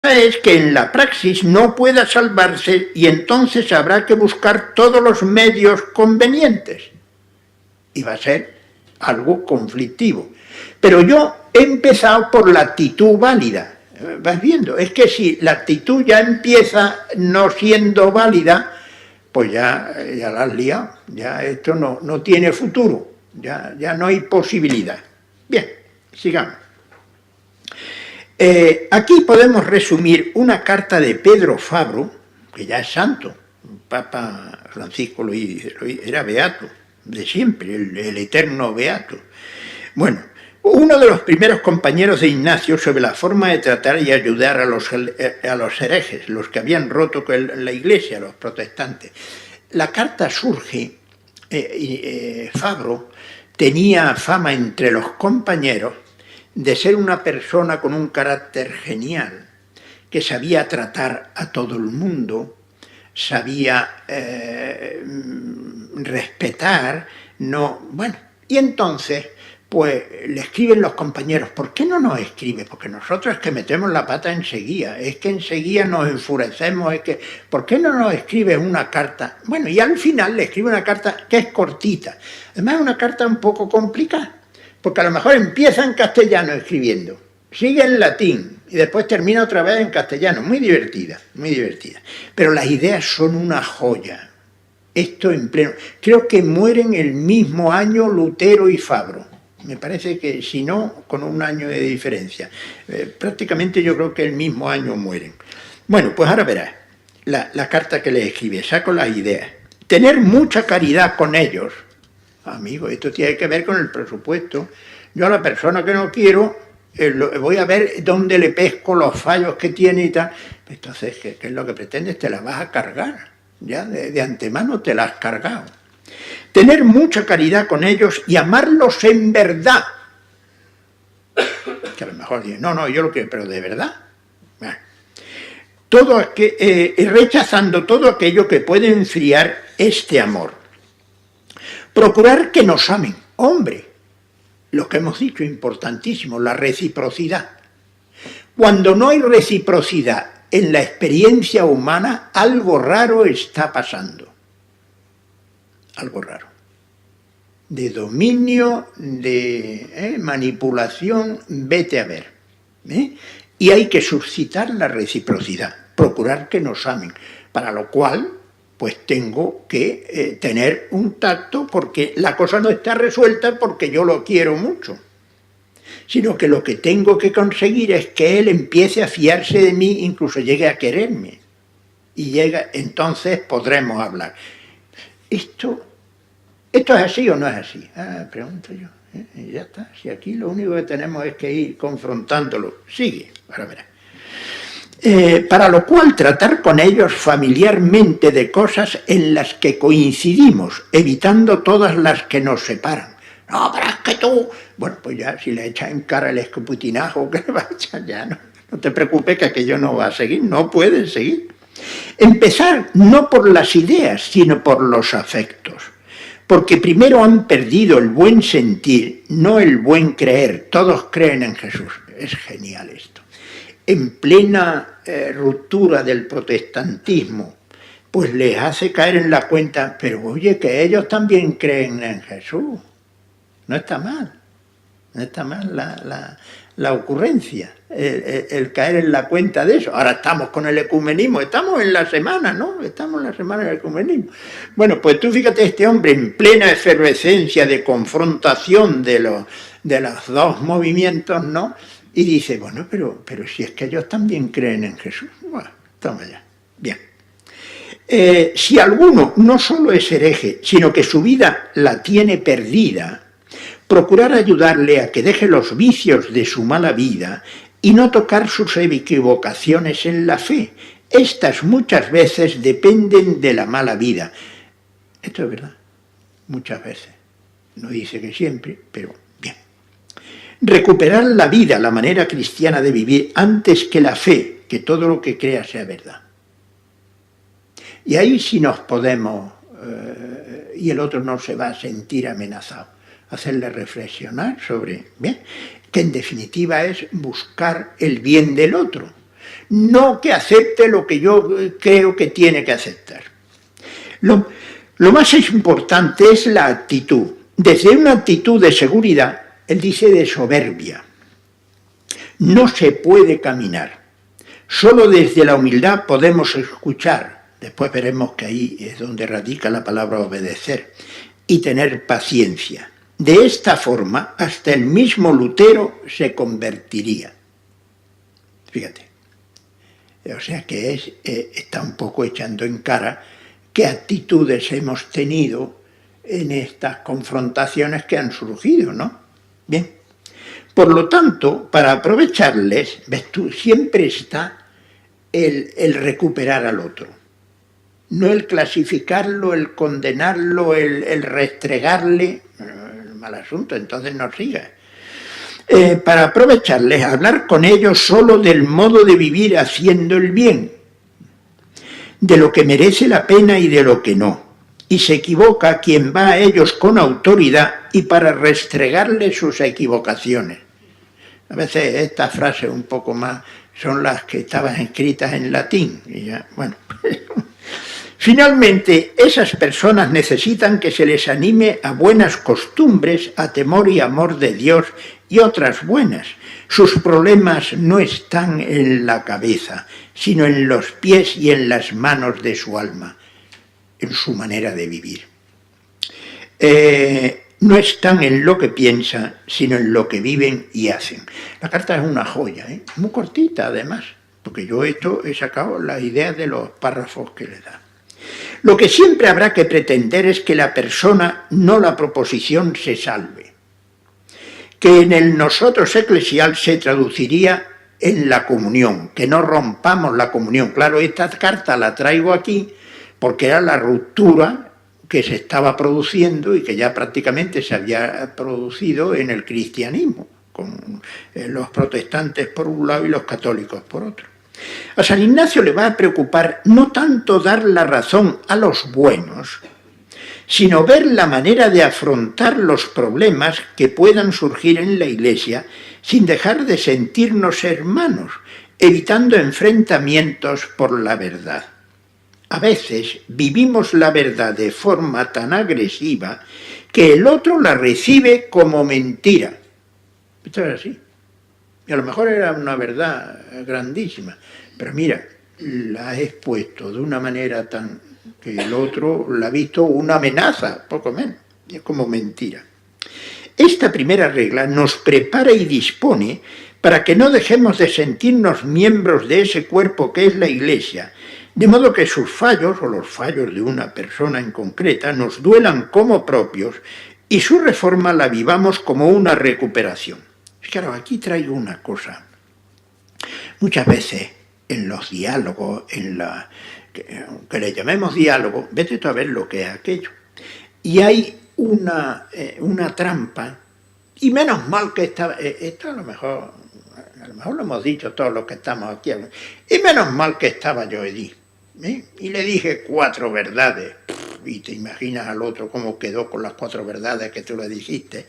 es que en la praxis no pueda salvarse y entonces habrá que buscar todos los medios convenientes. Y va a ser algo conflictivo. Pero yo he empezado por la actitud válida. Vas viendo, es que si la actitud ya empieza no siendo válida, pues ya la has liado, ya esto no tiene futuro, ya no hay posibilidad. Bien, sigamos. Aquí podemos resumir una carta de Pedro Fabro, que ya es santo, Papa Francisco era beato, de siempre, el eterno beato. Bueno, uno de los primeros compañeros de Ignacio sobre la forma de tratar y ayudar a los herejes, los que habían roto con la Iglesia, los protestantes. La carta surge, Fabro tenía fama entre los compañeros de ser una persona con un carácter genial, que sabía tratar a todo el mundo, sabía respetar, y entonces pues le escriben los compañeros, ¿por qué no nos escribe? Porque nosotros es que metemos la pata enseguida, es que enseguida nos enfurecemos, ¿por qué no nos escribe una carta? Bueno, y al final le escribe una carta que es cortita, además es una carta un poco complicada, porque a lo mejor empieza en castellano escribiendo, sigue en latín y después termina otra vez en castellano, muy divertida, pero las ideas son una joya. Esto en pleno, creo que mueren el mismo año Lutero y Fabro. Me parece que, si no, con un año de diferencia. Prácticamente yo creo que el mismo año mueren. Bueno, pues ahora verás la carta que le escribe, saco las ideas. Tener mucha caridad con ellos. Amigo, esto tiene que ver con el presupuesto. Yo a la persona que no quiero, voy a ver dónde le pesco los fallos que tiene y tal. Entonces, ¿qué es lo que pretendes? Te las vas a cargar. Ya de antemano te las has cargado. Tener mucha caridad con ellos y amarlos en verdad. Que a lo mejor dicen, no, yo lo quiero, pero de verdad. Bueno, rechazando todo aquello que puede enfriar este amor. Procurar que nos amen. Hombre, lo que hemos dicho, importantísimo, la reciprocidad. Cuando no hay reciprocidad en la experiencia humana, algo raro está pasando. Algo raro. De dominio, de manipulación, vete a ver. Y hay que suscitar la reciprocidad, procurar que nos amen, para lo cual pues tengo que tener un tacto, porque la cosa no está resuelta porque yo lo quiero mucho, sino que lo que tengo que conseguir es que él empiece a fiarse de mí, incluso llegue a quererme, y entonces podremos hablar. ¿Esto es así o no es así? Pregunto yo. Y ya está. Si aquí lo único que tenemos es que ir confrontándolo. Sigue, ahora verás. Para lo cual tratar con ellos familiarmente de cosas en las que coincidimos, evitando todas las que nos separan. No, pero es que tú... Bueno, pues ya, si le echas en cara el escoputinajo que le va a echar, ya no te preocupes, que aquello no va a seguir, no puede seguir. Empezar no por las ideas, sino por los afectos. Porque primero han perdido el buen sentir, no el buen creer. Todos creen en Jesús. Es genial esto. En plena ruptura del protestantismo, pues les hace caer en la cuenta, pero oye, que ellos también creen en Jesús. No está mal. No está mal la ocurrencia, el caer en la cuenta de eso. Ahora estamos con el ecumenismo, estamos en la semana, ¿no? Estamos en la semana del ecumenismo. Bueno, pues tú fíjate, este hombre en plena efervescencia de confrontación de los dos movimientos, ¿no? Y dice, bueno, pero si es que ellos también creen en Jesús. Bueno, toma ya. Bien. Si alguno no solo es hereje, sino que su vida la tiene perdida, procurar ayudarle a que deje los vicios de su mala vida y no tocar sus equivocaciones en la fe. Estas muchas veces dependen de la mala vida. Esto es verdad, muchas veces. No dice que siempre, pero bien. Recuperar la vida, la manera cristiana de vivir, antes que la fe, que todo lo que crea sea verdad. Y ahí sí nos podemos, y el otro no se va a sentir amenazado. Hacerle reflexionar sobre, bien, que en definitiva es buscar el bien del otro. no que acepte lo que yo creo que tiene que aceptar. Lo más importante es la actitud. Desde una actitud de seguridad, él dice de soberbia. No se puede caminar. Solo desde la humildad podemos escuchar. Después veremos que ahí es donde radica la palabra obedecer. Y tener paciencia. De esta forma, hasta el mismo Lutero se convertiría. Fíjate. O sea que está un poco echando en cara qué actitudes hemos tenido en estas confrontaciones que han surgido, ¿no? Bien. Por lo tanto, para aprovecharles, ves tú, siempre está el recuperar al otro. No el clasificarlo, el condenarlo, el restregarle, mal asunto, entonces no siga. Para aprovecharles, hablar con ellos solo del modo de vivir haciendo el bien, de lo que merece la pena y de lo que no. Y se equivoca quien va a ellos con autoridad y para restregarles sus equivocaciones. A veces estas frases un poco más son las que estaban escritas en latín. Y ya, bueno. Finalmente, esas personas necesitan que se les anime a buenas costumbres, a temor y amor de Dios y otras buenas. Sus problemas no están en la cabeza, sino en los pies y en las manos de su alma, en su manera de vivir. No están en lo que piensan, sino en lo que viven y hacen. La carta es una joya, muy cortita además, porque yo he sacado las ideas de los párrafos que le da. Lo que siempre habrá que pretender es que la persona, no la proposición, se salve. Que en el nosotros eclesial se traduciría en la comunión, que no rompamos la comunión. Claro, esta carta la traigo aquí porque era la ruptura que se estaba produciendo y que ya prácticamente se había producido en el cristianismo, con los protestantes por un lado y los católicos por otro. A San Ignacio le va a preocupar no tanto dar la razón a los buenos, sino ver la manera de afrontar los problemas que puedan surgir en la Iglesia sin dejar de sentirnos hermanos, evitando enfrentamientos por la verdad. A veces vivimos la verdad de forma tan agresiva que el otro la recibe como mentira. Esto es así. Y a lo mejor era una verdad grandísima, pero mira, la has expuesto de una manera tan que el otro la ha visto una amenaza, poco menos, y es como mentira. Esta primera regla nos prepara y dispone para que no dejemos de sentirnos miembros de ese cuerpo que es la Iglesia, de modo que sus fallos o los fallos de una persona en concreta nos duelan como propios y su reforma la vivamos como una recuperación. Claro, aquí traigo una cosa. Muchas veces en los diálogos, que le llamemos diálogo, vete tú a ver lo que es aquello. Y hay una trampa, y menos mal que esto a lo mejor lo hemos dicho todos los que estamos aquí, y menos mal que estaba yo allí. Y le dije 4 verdades, y te imaginas al otro cómo quedó con las 4 verdades que tú le dijiste.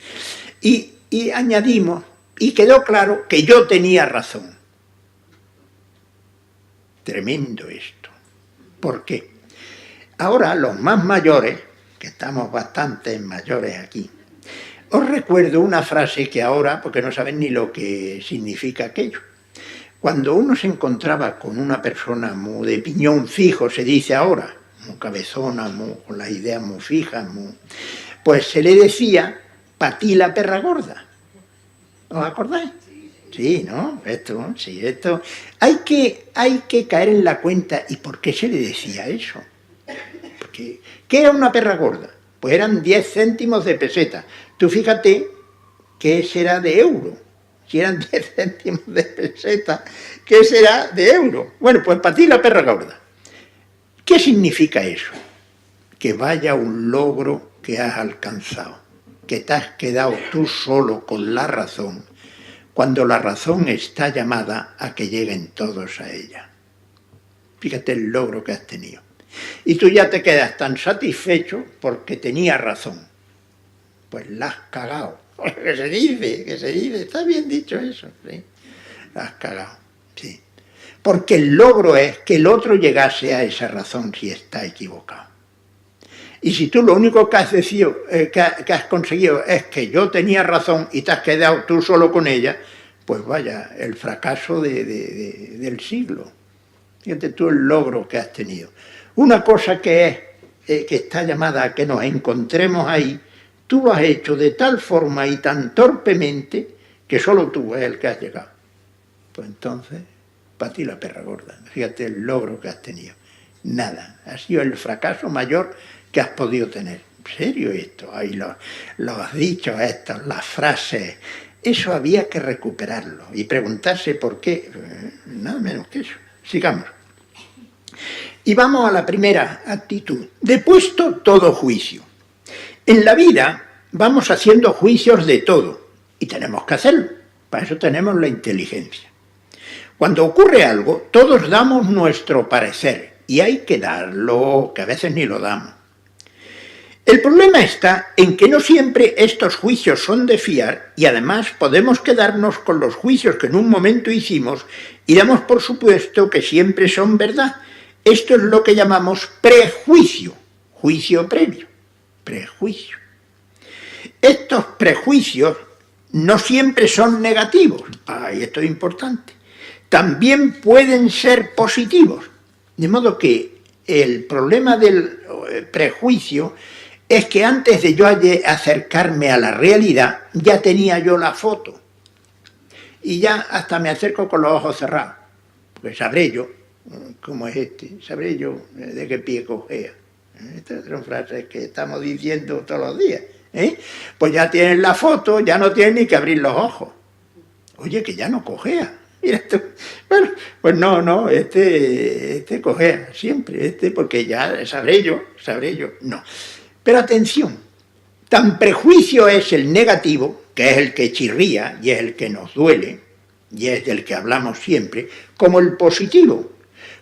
Y añadimos, y quedó claro que yo tenía razón. Tremendo esto. ¿Por qué? Ahora los más mayores, que estamos bastante mayores aquí, os recuerdo una frase que ahora, porque no saben ni lo que significa aquello. Cuando uno se encontraba con una persona muy de piñón fijo, se dice ahora, muy cabezona, con las ideas muy fijas, pues se le decía, pa' ti la perra gorda. ¿Os acordáis? Sí, ¿no? Esto. Hay que caer en la cuenta. ¿Y por qué se le decía eso? Porque, ¿qué era una perra gorda? Pues eran 10 céntimos de peseta. Tú fíjate qué será de euro. Si eran 10 céntimos de peseta, ¿qué será de euro? Bueno, pues para ti la perra gorda. ¿Qué significa eso? Que vaya un logro que has alcanzado, que te has quedado tú solo con la razón, cuando la razón está llamada a que lleguen todos a ella. Fíjate el logro que has tenido. Y tú ya te quedas tan satisfecho porque tenías razón. Pues la has cagado. Que se dice, está bien dicho eso, ¿sí? La has cagado, sí. porque el logro es que el otro llegase a esa razón si está equivocado. Y si tú lo único que has conseguido es que yo tenía razón y te has quedado tú solo con ella, pues vaya, el fracaso del siglo. Fíjate tú el logro que has tenido. Una cosa que está llamada a que nos encontremos ahí, tú lo has hecho de tal forma y tan torpemente que solo tú es el que has llegado. Pues entonces, para ti la perra gorda. Fíjate el logro que has tenido. Nada, ha sido el fracaso mayor que has podido tener. ¿En serio esto? Ahí los dichos estos, las frases, eso había que recuperarlo y preguntarse por qué. Nada menos que eso. Sigamos. Y vamos a la primera actitud. Depuesto todo juicio. En la vida vamos haciendo juicios de todo y tenemos que hacerlo. Para eso tenemos la inteligencia. Cuando ocurre algo, todos damos nuestro parecer y hay que darlo, que a veces ni lo damos. El problema está en que no siempre estos juicios son de fiar y además podemos quedarnos con los juicios que en un momento hicimos y damos por supuesto que siempre son verdad. Esto es lo que llamamos prejuicio, juicio previo, prejuicio. Estos prejuicios no siempre son negativos, y esto es importante, también pueden ser positivos. De modo que el problema del prejuicio es que antes de yo acercarme a la realidad, ya tenía yo la foto. Y ya hasta me acerco con los ojos cerrados. Porque sabré yo cómo es sabré yo de qué pie cojea. Estas son frases que estamos diciendo todos los días. Pues ya tienes la foto, ya no tienes ni que abrir los ojos. Oye, que ya no cojea. Mira esto. Bueno, pues no, este cojea siempre, porque ya sabré yo, no. Pero atención, tan prejuicio es el negativo, que es el que chirría y es el que nos duele, y es del que hablamos siempre, como el positivo,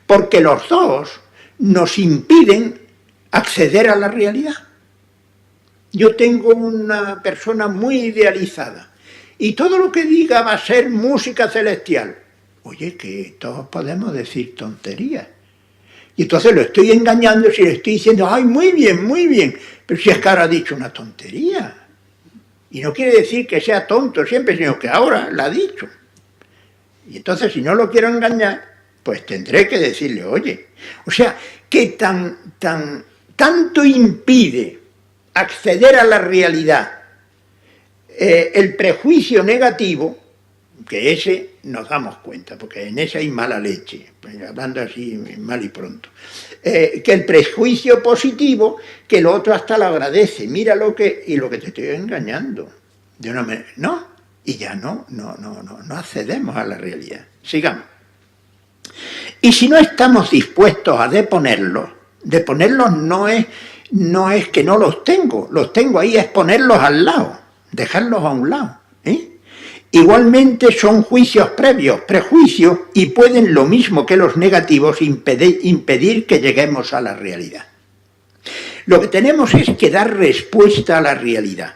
porque los dos nos impiden acceder a la realidad. Yo tengo una persona muy idealizada, y todo lo que diga va a ser música celestial. Oye, que todos podemos decir tonterías. Y entonces lo estoy engañando si le estoy diciendo, ¡ay, muy bien! Pero si es que ahora ha dicho una tontería. Y no quiere decir que sea tonto siempre, sino que ahora la ha dicho. Y entonces si no lo quiero engañar, pues tendré que decirle, oye. O sea, que tanto impide acceder a la realidad el prejuicio negativo, que ese nos damos cuenta, porque en ese hay mala leche, hablando así mal y pronto, que el prejuicio positivo, que el otro hasta lo agradece, mira lo que te estoy engañando, no, y ya no accedemos a la realidad. Sigamos. Y si no estamos dispuestos a deponerlos no es que no los tengo ahí, es ponerlos al lado, dejarlos a un lado, Igualmente son juicios previos, prejuicios, y pueden, lo mismo que los negativos, impedir que lleguemos a la realidad. Lo que tenemos es que dar respuesta a la realidad.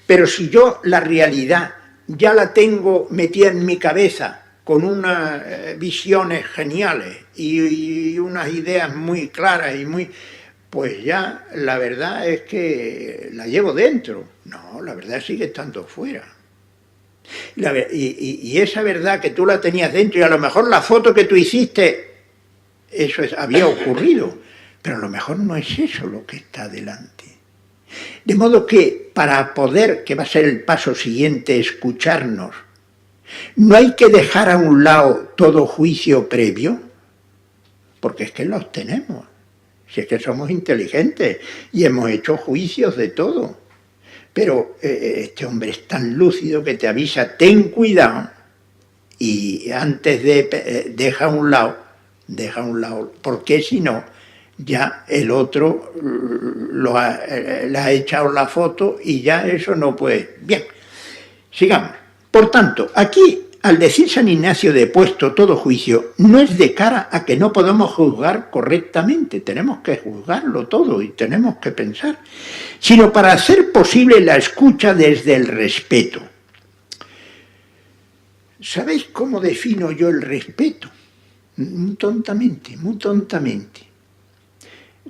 Pero si yo la realidad ya la tengo metida en mi cabeza con unas visiones geniales y unas ideas muy claras pues ya la verdad es que la llevo dentro. No, la verdad sigue estando fuera. Y esa verdad que tú la tenías dentro, y a lo mejor la foto que tú hiciste, había ocurrido, pero a lo mejor no es eso lo que está delante. De modo que para poder, que va a ser el paso siguiente, escucharnos, no hay que dejar a un lado todo juicio previo, porque es que los tenemos, si es que somos inteligentes y hemos hecho juicios de todo. Pero este hombre es tan lúcido que te avisa, ten cuidado, y antes deja a un lado, porque si no, ya el otro le ha echado la foto y ya eso no puede. Bien, sigamos. Por tanto, aquí, al decir San Ignacio depuesto todo juicio, no es de cara a que no podamos juzgar correctamente, tenemos que juzgarlo todo y tenemos que pensar, sino para hacer posible la escucha desde el respeto. ¿Sabéis cómo defino yo el respeto? muy tontamente, muy tontamente.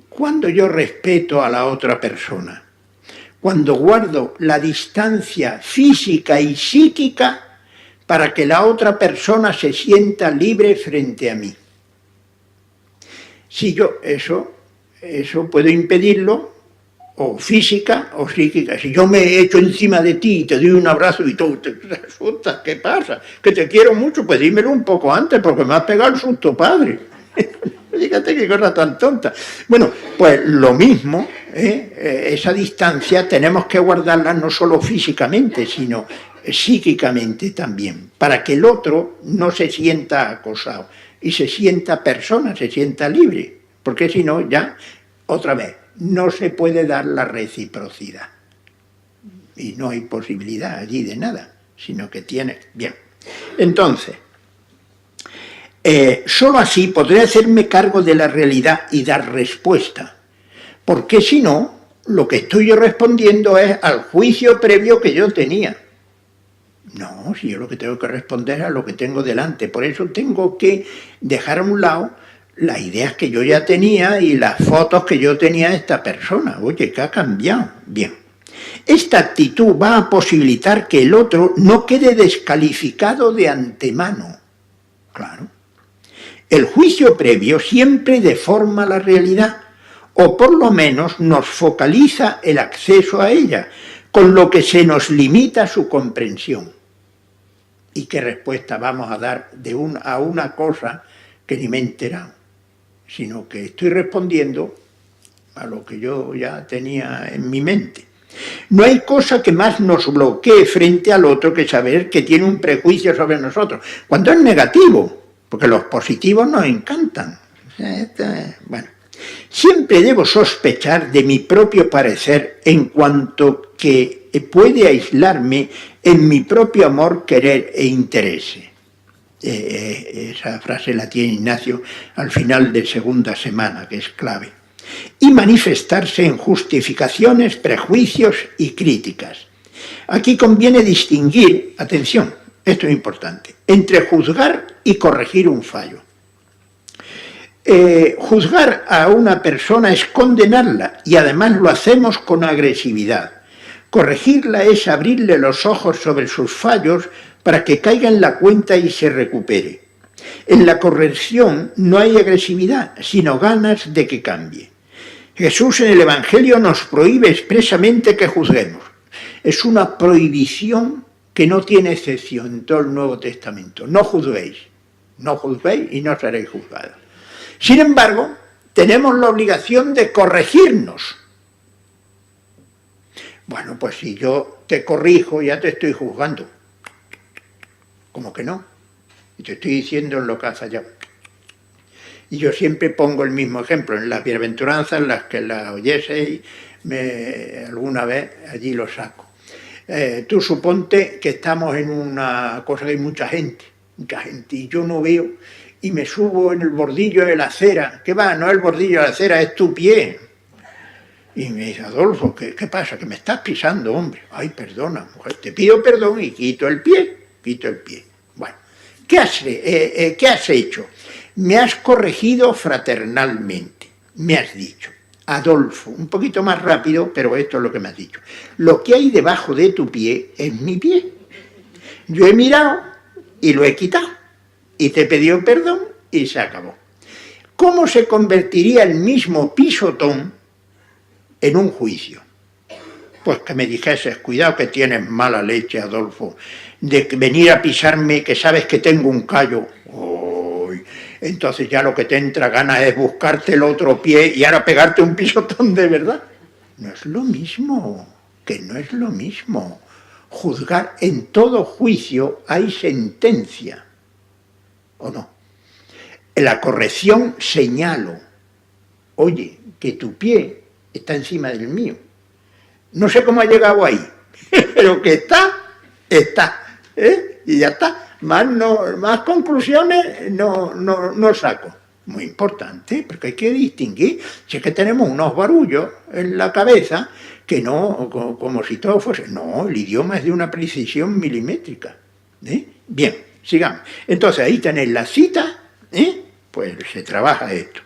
Cuando yo respeto a la otra persona, cuando guardo la distancia física y psíquica para que la otra persona se sienta libre frente a mí. Si yo eso puedo impedirlo, o física o psíquica. Si yo me echo encima de ti y te doy un abrazo y tú te asustas, ¿qué pasa? Que te quiero mucho, pues dímelo un poco antes porque me has pegado el susto, padre. Fíjate qué cosa tan tonta. Bueno, pues lo mismo, esa distancia tenemos que guardarla no solo físicamente, sino psíquicamente también, para que el otro no se sienta acosado y se sienta persona, se sienta libre, porque si no, ya, otra vez, no se puede dar la reciprocidad. Y no hay posibilidad allí de nada, sino que tiene... Bien, entonces... solo así podré hacerme cargo de la realidad y dar respuesta, porque si no, lo que estoy yo respondiendo es al juicio previo que yo tenía. No, si yo lo que tengo que responder es a lo que tengo delante, por eso tengo que dejar a un lado las ideas que yo ya tenía y las fotos que yo tenía de esta persona. Oye, ¿qué ha cambiado? Bien. Esta actitud va a posibilitar que el otro no quede descalificado de antemano. Claro. El juicio previo siempre deforma la realidad, o por lo menos nos focaliza el acceso a ella, con lo que se nos limita su comprensión. ¿Y qué respuesta vamos a dar a una cosa que ni me he enterado? Sino que estoy respondiendo a lo que yo ya tenía en mi mente. No hay cosa que más nos bloquee frente al otro que saber que tiene un prejuicio sobre nosotros, cuando es negativo. Porque los positivos nos encantan. Bueno, siempre debo sospechar de mi propio parecer en cuanto que puede aislarme en mi propio amor, querer e interés. Esa frase la tiene Ignacio al final de segunda semana, que es clave. Y manifestarse en justificaciones, prejuicios y críticas. Aquí conviene distinguir, atención, esto es importante, entre juzgar y corregir un fallo. Juzgar a una persona es condenarla y además lo hacemos con agresividad. Corregirla es abrirle los ojos sobre sus fallos para que caiga en la cuenta y se recupere. En la corrección no hay agresividad, sino ganas de que cambie. Jesús en el Evangelio nos prohíbe expresamente que juzguemos. Es una prohibición que no tiene excepción en todo el Nuevo Testamento. No juzguéis y no seréis juzgados. Sin embargo, tenemos la obligación de corregirnos. Bueno, pues si yo te corrijo, ya te estoy juzgando. ¿Cómo que no? Y te estoy diciendo en lo que has fallado. Y yo siempre pongo el mismo ejemplo, en las bienaventuranzas, en las que las oyeseis, alguna vez allí lo saco. Tú suponte que estamos en una cosa que hay mucha gente, y yo no veo, y me subo en el bordillo de la acera. ¿Qué va? No es el bordillo de la acera, es tu pie. Y me dice, Adolfo, ¿qué pasa? Que me estás pisando, hombre. Ay, perdona, mujer, te pido perdón y quito el pie. Bueno, ¿qué has hecho? Me has corregido fraternalmente, me has dicho, Adolfo, un poquito más rápido, pero esto es lo que me has dicho. Lo que hay debajo de tu pie es mi pie. Yo he mirado y lo he quitado. Y te he pedido perdón y se acabó. ¿Cómo se convertiría el mismo pisotón en un juicio? Pues que me dijeses, cuidado que tienes mala leche, Adolfo, de venir a pisarme que sabes que tengo un callo. Entonces ya lo que te entra ganas es buscarte el otro pie y ahora pegarte un pisotón de verdad. No es lo mismo, que no es lo mismo. Juzgar, en todo juicio hay sentencia, ¿o no? En la corrección señalo, oye, que tu pie está encima del mío. No sé cómo ha llegado ahí, pero que está, y ya está. Más conclusiones no saco. Muy importante, porque hay que distinguir. Si es que tenemos unos barullos en la cabeza que no, como si todo fuese... No, el idioma es de una precisión milimétrica. Bien, sigamos. Entonces ahí tenéis la cita, pues se trabaja esto.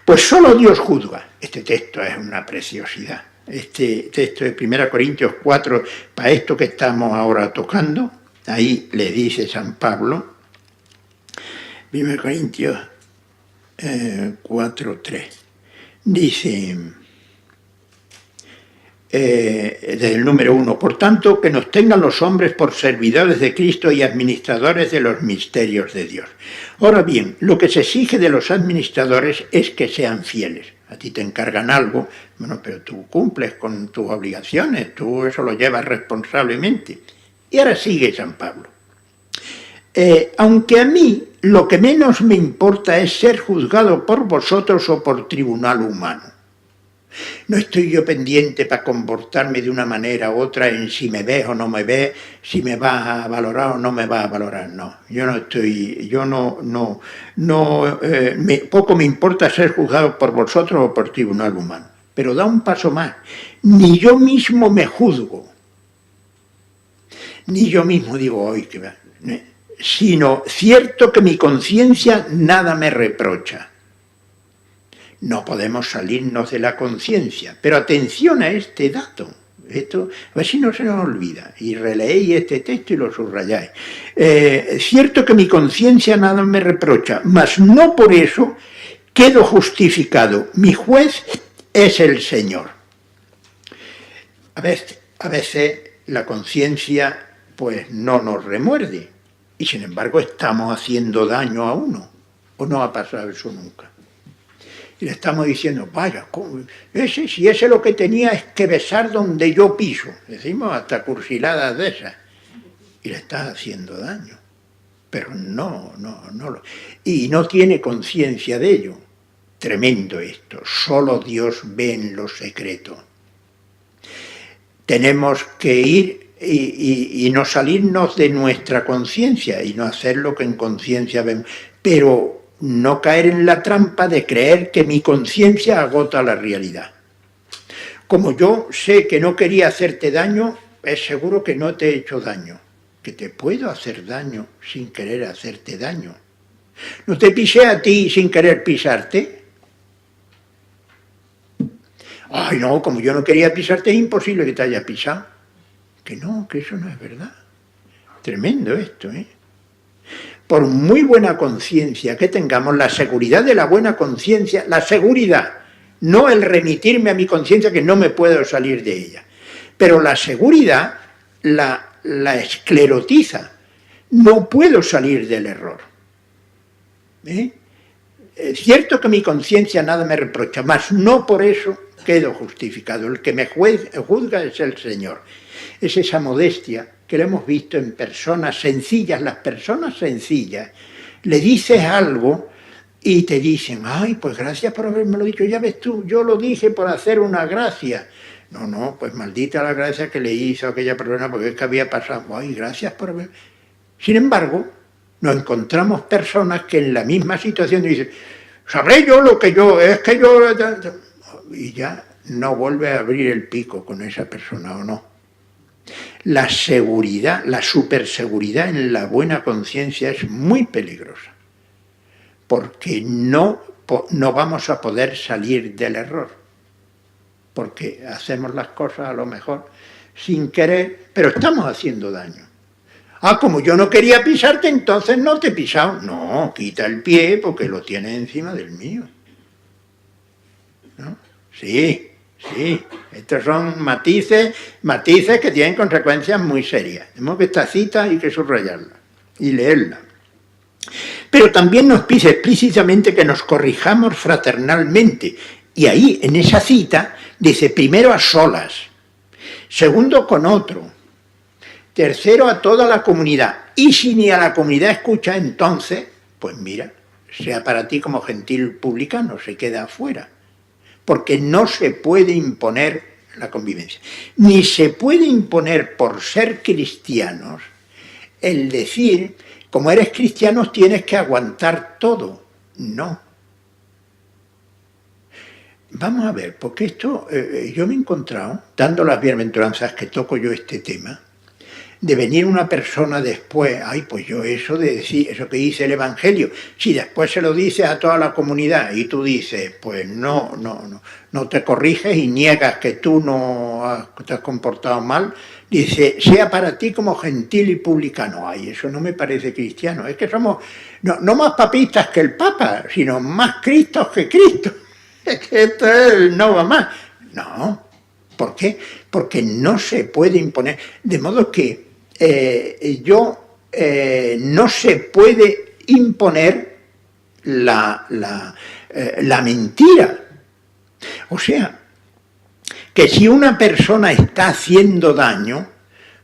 Pues solo Dios juzga. Este texto es una preciosidad. Este texto de 1 Corintios 4, para esto que estamos ahora tocando, ahí le dice San Pablo, 1 Corintios 4:3, dice, desde el número 1, por tanto, que nos tengan los hombres por servidores de Cristo y administradores de los misterios de Dios. Ahora bien, lo que se exige de los administradores es que sean fieles. A ti te encargan algo, bueno, pero tú cumples con tus obligaciones, tú eso lo llevas responsablemente. Y ahora sigue San Pablo. Aunque a mí lo que menos me importa es ser juzgado por vosotros o por tribunal humano. No estoy yo pendiente para comportarme de una manera u otra en si me ves o no me ves, si me vas a valorar o no me vas a valorar, no. Poco me importa ser juzgado por vosotros o por tribunal humano. Pero da un paso más. Ni yo mismo me juzgo. Ni yo mismo digo, hoy que va. Sino cierto que mi conciencia nada me reprocha. No podemos salirnos de la conciencia, pero atención a este dato. Esto, a ver si no se nos olvida, y releéis este texto y lo subrayáis. Cierto que mi conciencia nada me reprocha, mas no por eso quedo justificado. Mi juez es el Señor. A veces la conciencia pues no nos remuerde, y sin embargo estamos haciendo daño a uno, o no ha pasado eso nunca. Y le estamos diciendo, vaya, si ese lo que tenía es que besar donde yo piso. Decimos hasta cursiladas de esas. Y le estás haciendo daño. Pero no. Y no tiene conciencia de ello. Tremendo esto. Solo Dios ve en lo secreto. Tenemos que ir y no salirnos de nuestra conciencia y no hacer lo que en conciencia vemos. Pero no caer en la trampa de creer que mi conciencia agota la realidad. Como yo sé que no quería hacerte daño, es seguro que no te he hecho daño. Que te puedo hacer daño sin querer hacerte daño. ¿No te pisé a ti sin querer pisarte? Ay, no, como yo no quería pisarte, es imposible que te haya pisado. Que no, que eso no es verdad. Tremendo esto, ¿eh? Por muy buena conciencia que tengamos, la seguridad de la buena conciencia, la seguridad, no el remitirme a mi conciencia que no me puedo salir de ella, pero la seguridad la esclerotiza, no puedo salir del error. Es cierto que mi conciencia nada me reprocha, mas no por eso quedo justificado. El que me juzga es el Señor. Es esa modestia que lo hemos visto en personas sencillas. Las personas sencillas le dices algo y te dicen, ay, pues gracias por haberme lo dicho, ya ves tú, yo lo dije por hacer una gracia. No, pues maldita la gracia que le hizo a aquella persona porque es que había pasado, ay, gracias por haberme... Sin embargo, nos encontramos personas que en la misma situación dicen, sabré yo lo que yo, es que yo... Y ya no vuelve a abrir el pico con esa persona o no. La seguridad, la superseguridad en la buena conciencia es muy peligrosa, porque no vamos a poder salir del error, porque hacemos las cosas a lo mejor sin querer, pero estamos haciendo daño. Ah, como yo no quería pisarte, entonces no te he pisado. No, quita el pie porque lo tienes encima del mío. ¿No? Sí. Estos son matices que tienen consecuencias muy serias. Tenemos que esta cita hay que subrayarla y leerla. Pero también nos pide explícitamente que nos corrijamos fraternalmente. Y ahí, en esa cita, dice primero a solas, segundo con otro, tercero a toda la comunidad. Y si ni a la comunidad escucha, entonces, pues mira, sea para ti como gentil publicano, se queda afuera. Porque no se puede imponer la convivencia. Ni se puede imponer por ser cristianos el decir, como eres cristiano tienes que aguantar todo. No. Vamos a ver, porque esto yo me he encontrado, dando las bienaventuranzas que toco yo este tema, de venir una persona después, ay, pues yo eso de decir, eso que dice el Evangelio, si después se lo dices a toda la comunidad y tú dices, pues no te corriges y niegas que tú te has comportado mal, dice, sea para ti como gentil y publicano. Ay, eso no me parece cristiano, es que somos no más papistas que el Papa, sino más cristos que Cristo. Es que esto no va más. No, ¿por qué? Porque no se puede imponer, de modo que no se puede imponer la mentira. O sea, que si una persona está haciendo daño,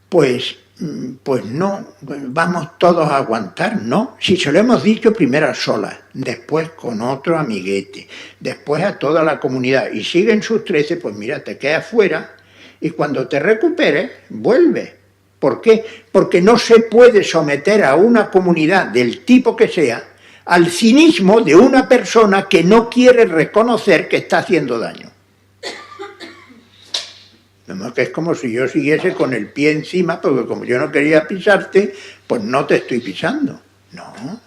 pues no, vamos todos a aguantar, ¿no? Si se lo hemos dicho primero a solas, después con otro amiguete, después a toda la comunidad, y siguen sus 13, pues mira, te quedas fuera, y cuando te recuperes, vuelve. ¿Por qué? Porque no se puede someter a una comunidad del tipo que sea al cinismo de una persona que no quiere reconocer que está haciendo daño. Además que es como si yo siguiese con el pie encima, porque como yo no quería pisarte, pues no te estoy pisando. No.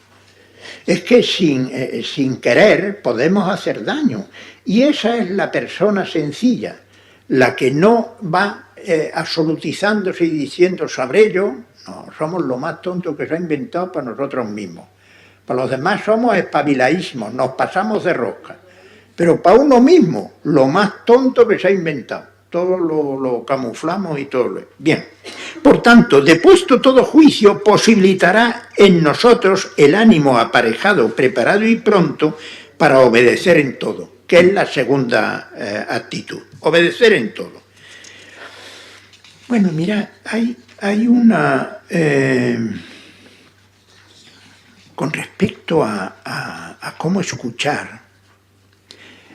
Es que sin querer podemos hacer daño. Y esa es la persona sencilla, la que no va absolutizándose y diciendo, sabré yo. No, somos lo más tonto que se ha inventado para nosotros mismos. Para los demás somos espabiladísimos, nos pasamos de rosca. Pero para uno mismo, lo más tonto que se ha inventado. Todo lo camuflamos y todo lo... Bien, por tanto, depuesto todo juicio, posibilitará en nosotros el ánimo aparejado, preparado y pronto para obedecer en todo, que es la segunda actitud, obedecer en todo. Bueno, mira, hay una... con respecto a cómo escuchar,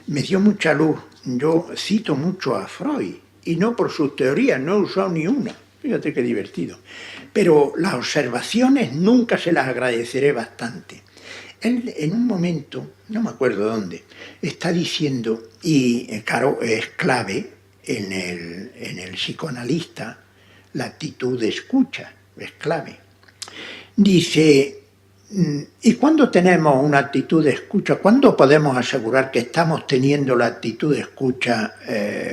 me dio mucha luz. Yo cito mucho a Freud, y no por sus teorías, no he usado ni una. Fíjate qué divertido. Pero las observaciones nunca se las agradeceré bastante. Él en un momento, no me acuerdo dónde, está diciendo, y claro, es clave en el psicoanalista, la actitud de escucha, es clave. Dice, ¿y cuándo tenemos una actitud de escucha? ¿Cuándo podemos asegurar que estamos teniendo la actitud de escucha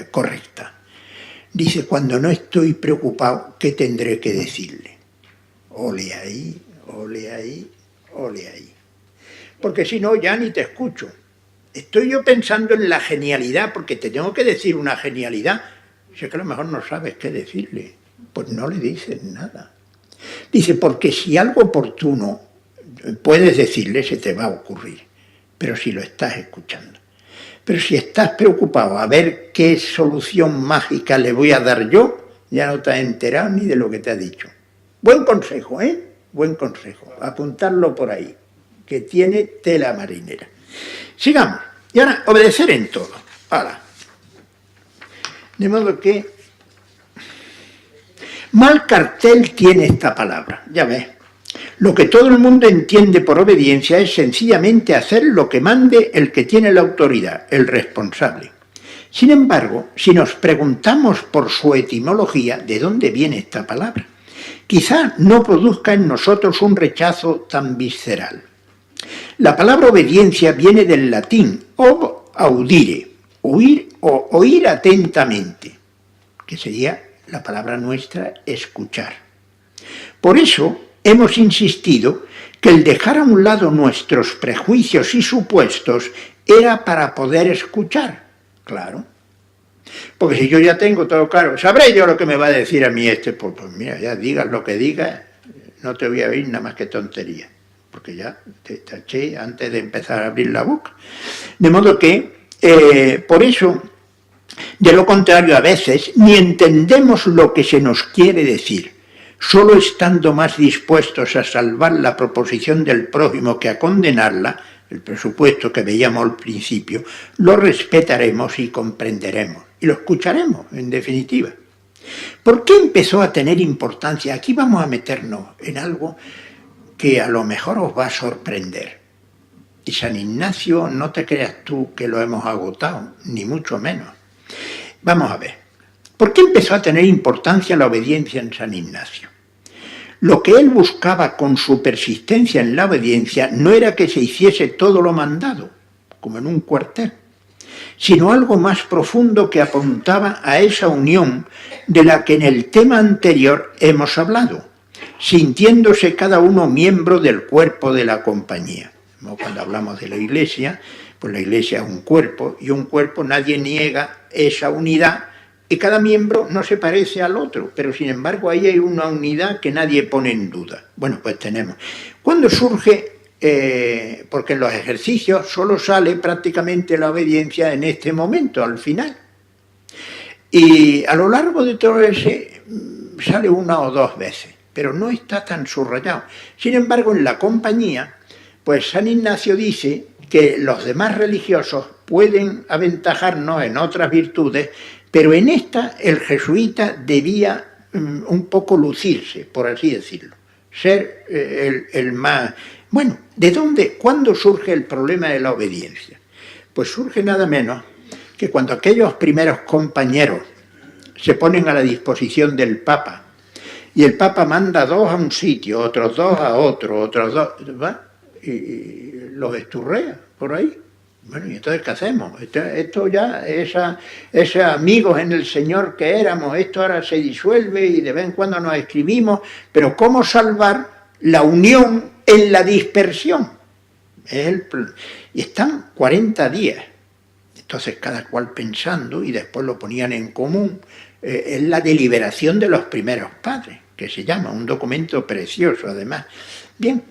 correcta? Dice, cuando no estoy preocupado, ¿qué tendré que decirle? Ole ahí, ole ahí, ole ahí. Porque si no, ya ni te escucho. Estoy yo pensando en la genialidad, porque te tengo que decir una genialidad. Sé que a lo mejor no sabes qué decirle. Pues no le dices nada. Dice, porque si algo oportuno puedes decirle, se te va a ocurrir, pero si lo estás escuchando. Pero si estás preocupado a ver qué solución mágica le voy a dar yo, ya no te has enterado ni de lo que te ha dicho. Buen consejo, ¿eh? Buen consejo. Apuntarlo por ahí, que tiene tela marinera. Sigamos. Y ahora, obedecer en todo. Ahora. De modo que mal cartel tiene esta palabra, ya ves. Lo que todo el mundo entiende por obediencia es sencillamente hacer lo que mande el que tiene la autoridad, el responsable. Sin embargo, si nos preguntamos por su etimología, ¿de dónde viene esta palabra? Quizá no produzca en nosotros un rechazo tan visceral. La palabra obediencia viene del latín ob audire, oír o oír atentamente, que sería la palabra nuestra escuchar. Por eso hemos insistido que el dejar a un lado nuestros prejuicios y supuestos era para poder escuchar, claro. Porque si yo ya tengo todo claro, sabré yo lo que me va a decir a mí pues mira, ya digas lo que digas, no te voy a oír nada más que tontería, porque ya te taché antes de empezar a abrir la boca. De modo que, por eso, de lo contrario, a veces ni entendemos lo que se nos quiere decir. Solo estando más dispuestos a salvar la proposición del prójimo que a condenarla, el presupuesto que veíamos al principio, lo respetaremos y comprenderemos. Y lo escucharemos, en definitiva. ¿Por qué empezó a tener importancia? Aquí vamos a meternos en algo que a lo mejor os va a sorprender. Y San Ignacio, no te creas tú que lo hemos agotado, ni mucho menos. Vamos a ver. ¿Por qué empezó a tener importancia la obediencia en San Ignacio? Lo que él buscaba con su persistencia en la obediencia no era que se hiciese todo lo mandado, como en un cuartel, sino algo más profundo que apuntaba a esa unión de la que en el tema anterior hemos hablado, sintiéndose cada uno miembro del cuerpo de la compañía. Cuando hablamos de la Iglesia, pues la Iglesia es un cuerpo, y un cuerpo nadie niega esa unidad, y cada miembro no se parece al otro, pero sin embargo ahí hay una unidad que nadie pone en duda. Bueno, pues tenemos. ¿Cuándo surge? Porque en los ejercicios solo sale prácticamente la obediencia en este momento, al final. Y a lo largo de todo ese sale una o dos veces, pero no está tan subrayado. Sin embargo, en la compañía, pues San Ignacio dice que los demás religiosos pueden aventajarnos en otras virtudes, pero en esta el jesuita debía un poco lucirse, por así decirlo, ser el más... Bueno, ¿de dónde? ¿Cuándo surge el problema de la obediencia? Pues surge nada menos que cuando aquellos primeros compañeros se ponen a la disposición del Papa, y el Papa manda dos a un sitio, otros dos a otro, otros dos, ¿va? Y los esturrea por ahí. Bueno, ¿y entonces qué hacemos? Esto ya, esos amigos en el Señor que éramos, esto ahora se disuelve y de vez en cuando nos escribimos, pero ¿cómo salvar la unión en la dispersión? Y están 40 días. Entonces cada cual pensando, y después lo ponían en común, es la deliberación de los primeros padres, que se llama, un documento precioso además. Bien,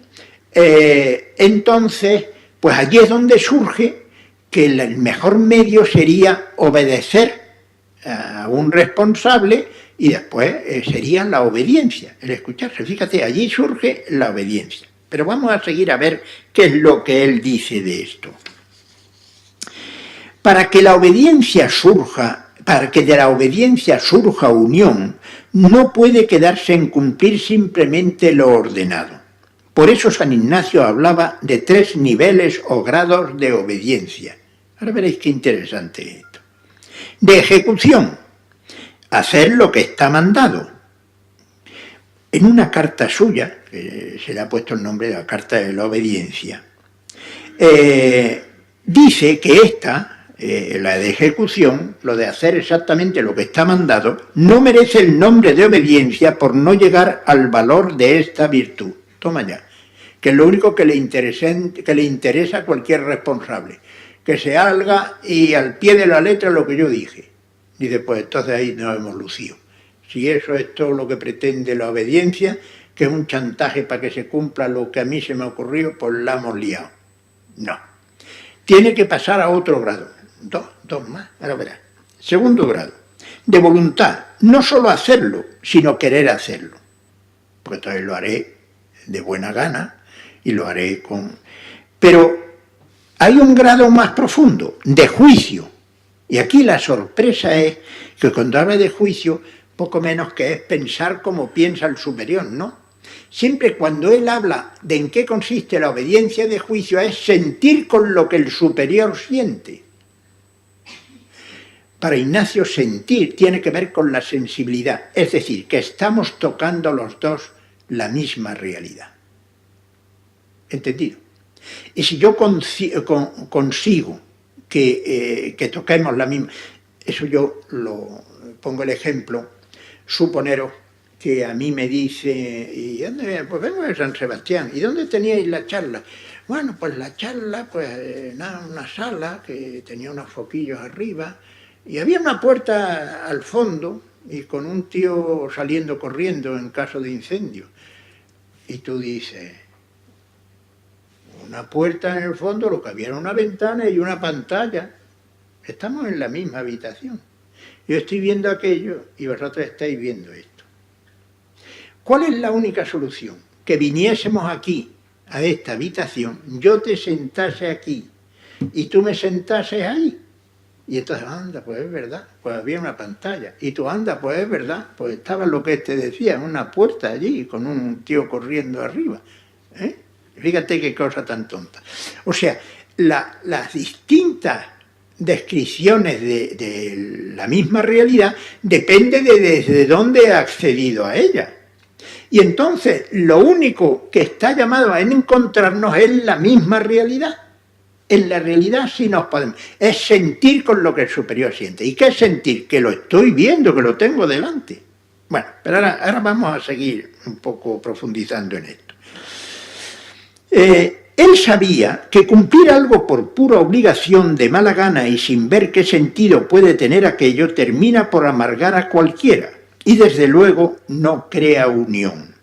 entonces, pues allí es donde surge que el mejor medio sería obedecer a un responsable y después sería la obediencia, el escucharse. Fíjate, allí surge la obediencia. Pero vamos a seguir a ver qué es lo que él dice de esto. Para que de la obediencia surja unión, no puede quedarse en cumplir simplemente lo ordenado. Por eso San Ignacio hablaba de 3 niveles o grados de obediencia. Ahora veréis qué interesante es esto. De ejecución, hacer lo que está mandado. En una carta suya, que se le ha puesto el nombre de la Carta de la Obediencia, dice que esta, la de ejecución, lo de hacer exactamente lo que está mandado, no merece el nombre de obediencia por no llegar al valor de esta virtud. Toma ya, que es lo único que le interesa a cualquier responsable, que se haga y al pie de la letra lo que yo dije. Dice, pues entonces ahí nos hemos lucido. Si eso es todo lo que pretende la obediencia, que es un chantaje para que se cumpla lo que a mí se me ocurrió, pues la hemos liado. No. Tiene que pasar a otro grado. Dos más, ahora verás. Segundo grado, de voluntad. No solo hacerlo, sino querer hacerlo. Porque entonces lo haré de buena gana y lo haré con... Pero hay un grado más profundo, de juicio. Y aquí la sorpresa es que cuando habla de juicio, poco menos que es pensar como piensa el superior, ¿no? Siempre cuando él habla de en qué consiste la obediencia de juicio es sentir con lo que el superior siente. Para Ignacio sentir tiene que ver con la sensibilidad, es decir, que estamos tocando los dos la misma realidad. ¿Entendido? Y si yo consigo que toquemos la misma... Eso yo lo pongo el ejemplo. Suponeros que a mí me dice, ¿y dónde? Pues vengo de San Sebastián. ¿Y dónde teníais la charla? Bueno, pues la charla, pues una sala que tenía unos foquillos arriba y había una puerta al fondo y con un tío saliendo corriendo en caso de incendio. Y tú dices, una puerta en el fondo, lo que había era una ventana y una pantalla. Estamos en la misma habitación. Yo estoy viendo aquello y vosotros estáis viendo esto. ¿Cuál es la única solución? Que viniésemos aquí, a esta habitación, yo te sentase aquí y tú me sentases ahí. Y entonces, anda, pues es verdad, pues había una pantalla. Y tú, anda, pues es verdad, pues estaba lo que te decía, una puerta allí con un tío corriendo arriba. Fíjate qué cosa tan tonta. O sea, las distintas descripciones de la misma realidad depende de desde dónde he accedido a ella. Y entonces lo único que está llamado a encontrarnos es la misma realidad. En la realidad sí nos podemos. Es sentir con lo que el superior siente. ¿Y qué es sentir? Que lo estoy viendo, que lo tengo delante. Bueno, pero ahora vamos a seguir un poco profundizando en esto. Él sabía que cumplir algo por pura obligación de mala gana y sin ver qué sentido puede tener aquello termina por amargar a cualquiera y desde luego no crea unión.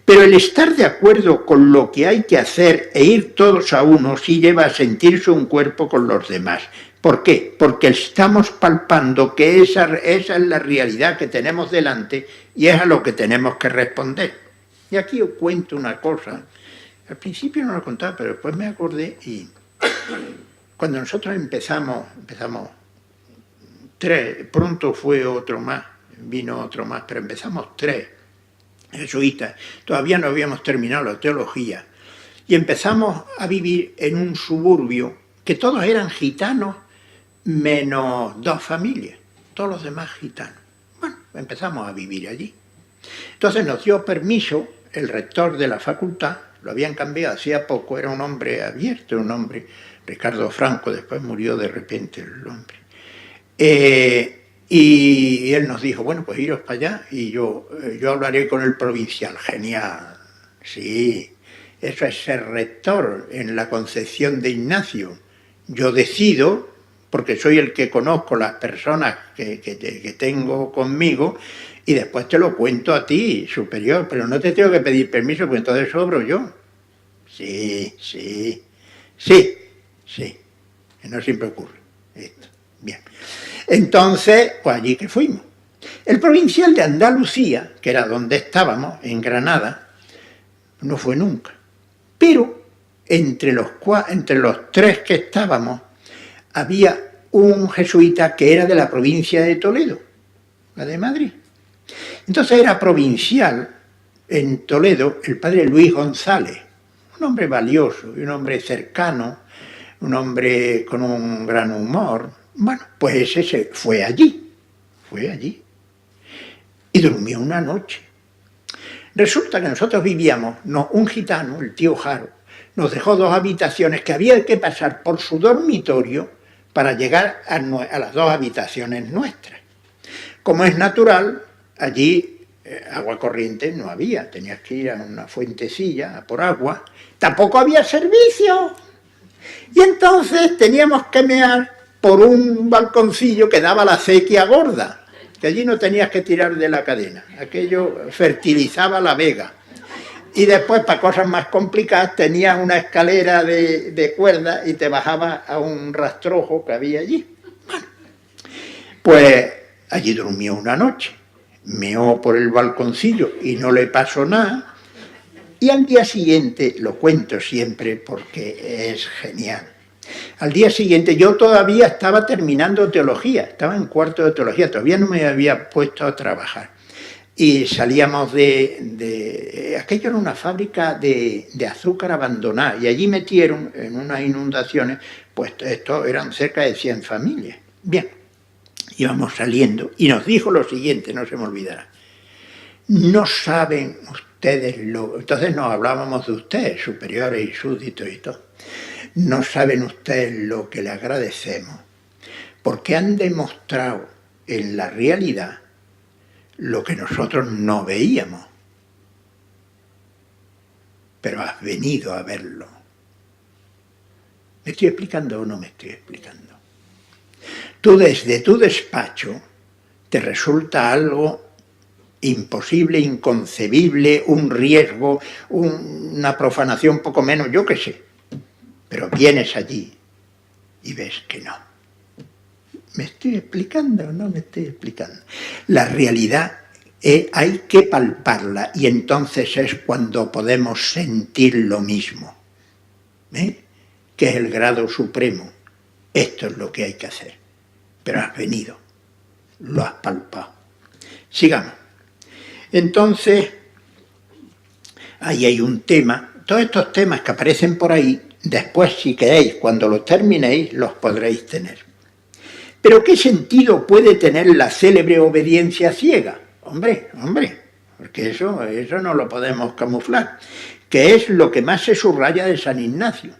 Pero el estar de acuerdo con lo que hay que hacer e ir todos a uno sí lleva a sentirse un cuerpo con los demás. ¿Por qué? Porque estamos palpando que esa es la realidad que tenemos delante y es a lo que tenemos que responder. Y aquí os cuento una cosa. Al principio no lo contaba, pero después me acordé y cuando nosotros empezamos tres, pronto fue otro más, vino otro más, pero empezamos tres jesuitas, todavía no habíamos terminado la teología, y empezamos a vivir en un suburbio que todos eran gitanos, menos dos familias, todos los demás gitanos. Bueno, empezamos a vivir allí. Entonces nos dio permiso el rector de la facultad, lo habían cambiado hacía poco, era un hombre abierto, un hombre, Ricardo Franco, después murió de repente el hombre. Y él nos dijo, bueno, pues iros para allá y yo hablaré con el provincial. Genial, sí, eso es ser rector en la concepción de Ignacio. Yo decido, porque soy el que conozco las personas que tengo conmigo, y después te lo cuento a ti, superior, pero no te tengo que pedir permiso, porque entonces sobro yo. Sí, que no siempre ocurre esto. Bien. Entonces, pues allí que fuimos. El provincial de Andalucía, que era donde estábamos, en Granada, no fue nunca. Pero entre los tres que estábamos, había un jesuita que era de la provincia de Toledo, la de Madrid. Entonces era provincial en Toledo el padre Luis González, un hombre valioso y un hombre cercano, un hombre con un gran humor. Bueno, pues ese fue allí. Y durmió una noche. Resulta que nosotros vivíamos, un gitano, el tío Jaro, nos dejó 2 habitaciones que había que pasar por su dormitorio para llegar a las 2 habitaciones nuestras. Como es natural, allí agua corriente no había, tenías que ir a una fuentecilla a por agua, tampoco había servicio. Y entonces teníamos que mear por un balconcillo que daba la acequia gorda, que allí no tenías que tirar de la cadena, aquello fertilizaba la vega. Y después, para cosas más complicadas, tenías una escalera de cuerda y te bajabas a un rastrojo que había allí. Bueno, pues allí durmió una noche, meó por el balconcillo y no le pasó nada. Y al día siguiente, lo cuento siempre porque es genial, al día siguiente yo todavía estaba terminando teología, estaba en cuarto de teología, todavía no me había puesto a trabajar. Y salíamos aquello era una fábrica de azúcar abandonada, y allí metieron en unas inundaciones, pues esto eran cerca de 100 familias. Bien, íbamos saliendo y nos dijo lo siguiente, no se me olvidará. No saben ustedes entonces nos hablábamos de ustedes, superiores y súbditos y todo. No saben ustedes lo que le agradecemos, porque han demostrado en la realidad lo que nosotros no veíamos. Pero has venido a verlo. ¿Me estoy explicando o no me estoy explicando? Tú desde tu despacho te resulta algo imposible, inconcebible, un riesgo, una profanación poco menos, yo qué sé. Pero vienes allí y ves que no. ¿Me estoy explicando o no me estoy explicando? La realidad hay que palparla y entonces es cuando podemos sentir lo mismo. Que es el grado supremo. Esto es lo que hay que hacer. Pero has venido, lo has palpado. Sigamos. Entonces, ahí hay un tema. Todos estos temas que aparecen por ahí, después, si queréis, cuando los terminéis, los podréis tener. Pero ¿qué sentido puede tener la célebre obediencia ciega? Hombre, porque eso no lo podemos camuflar, que es lo que más se subraya de San Ignacio.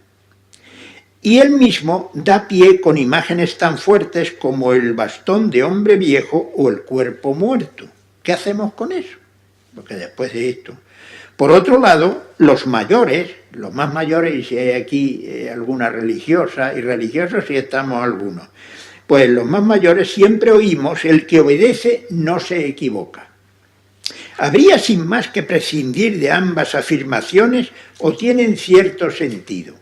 Y él mismo da pie con imágenes tan fuertes como el bastón de hombre viejo o el cuerpo muerto. ¿Qué hacemos con eso? Porque después de esto... Por otro lado, los mayores, los más mayores, y si hay aquí alguna religiosa, y religiosos sí estamos algunos, pues los más mayores siempre oímos: el que obedece no se equivoca. ¿Habría sin más que prescindir de ambas afirmaciones o tienen cierto sentido?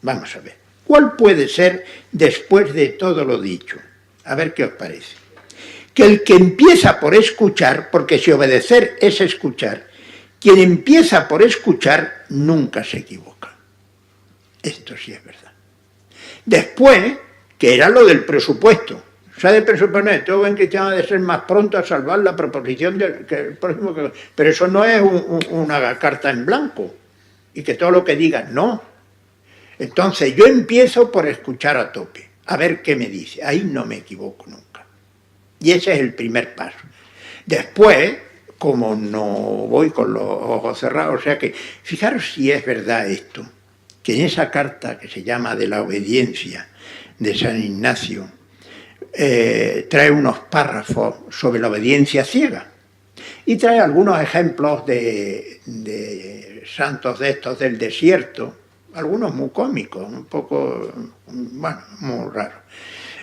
Vamos a ver. ¿Cuál puede ser después de todo lo dicho? A ver qué os parece. Que el que empieza por escuchar, porque si obedecer es escuchar, quien empieza por escuchar nunca se equivoca. Esto sí es verdad. Después, que era lo del presupuesto. Se ha de presuponer, todo buen cristiano ha de ser más pronto a salvar la proposición que el próximo. Pero eso no es una carta en blanco. Y que todo lo que diga, no. Entonces yo empiezo por escuchar a tope, a ver qué me dice. Ahí no me equivoco nunca. Y ese es el primer paso. Después, como no voy con los ojos cerrados, o sea que, fijaros si es verdad esto, que en esa carta que se llama de la obediencia de San Ignacio, trae unos párrafos sobre la obediencia ciega y trae algunos ejemplos de santos de estos del desierto, algunos muy cómicos, un poco, bueno, muy raros.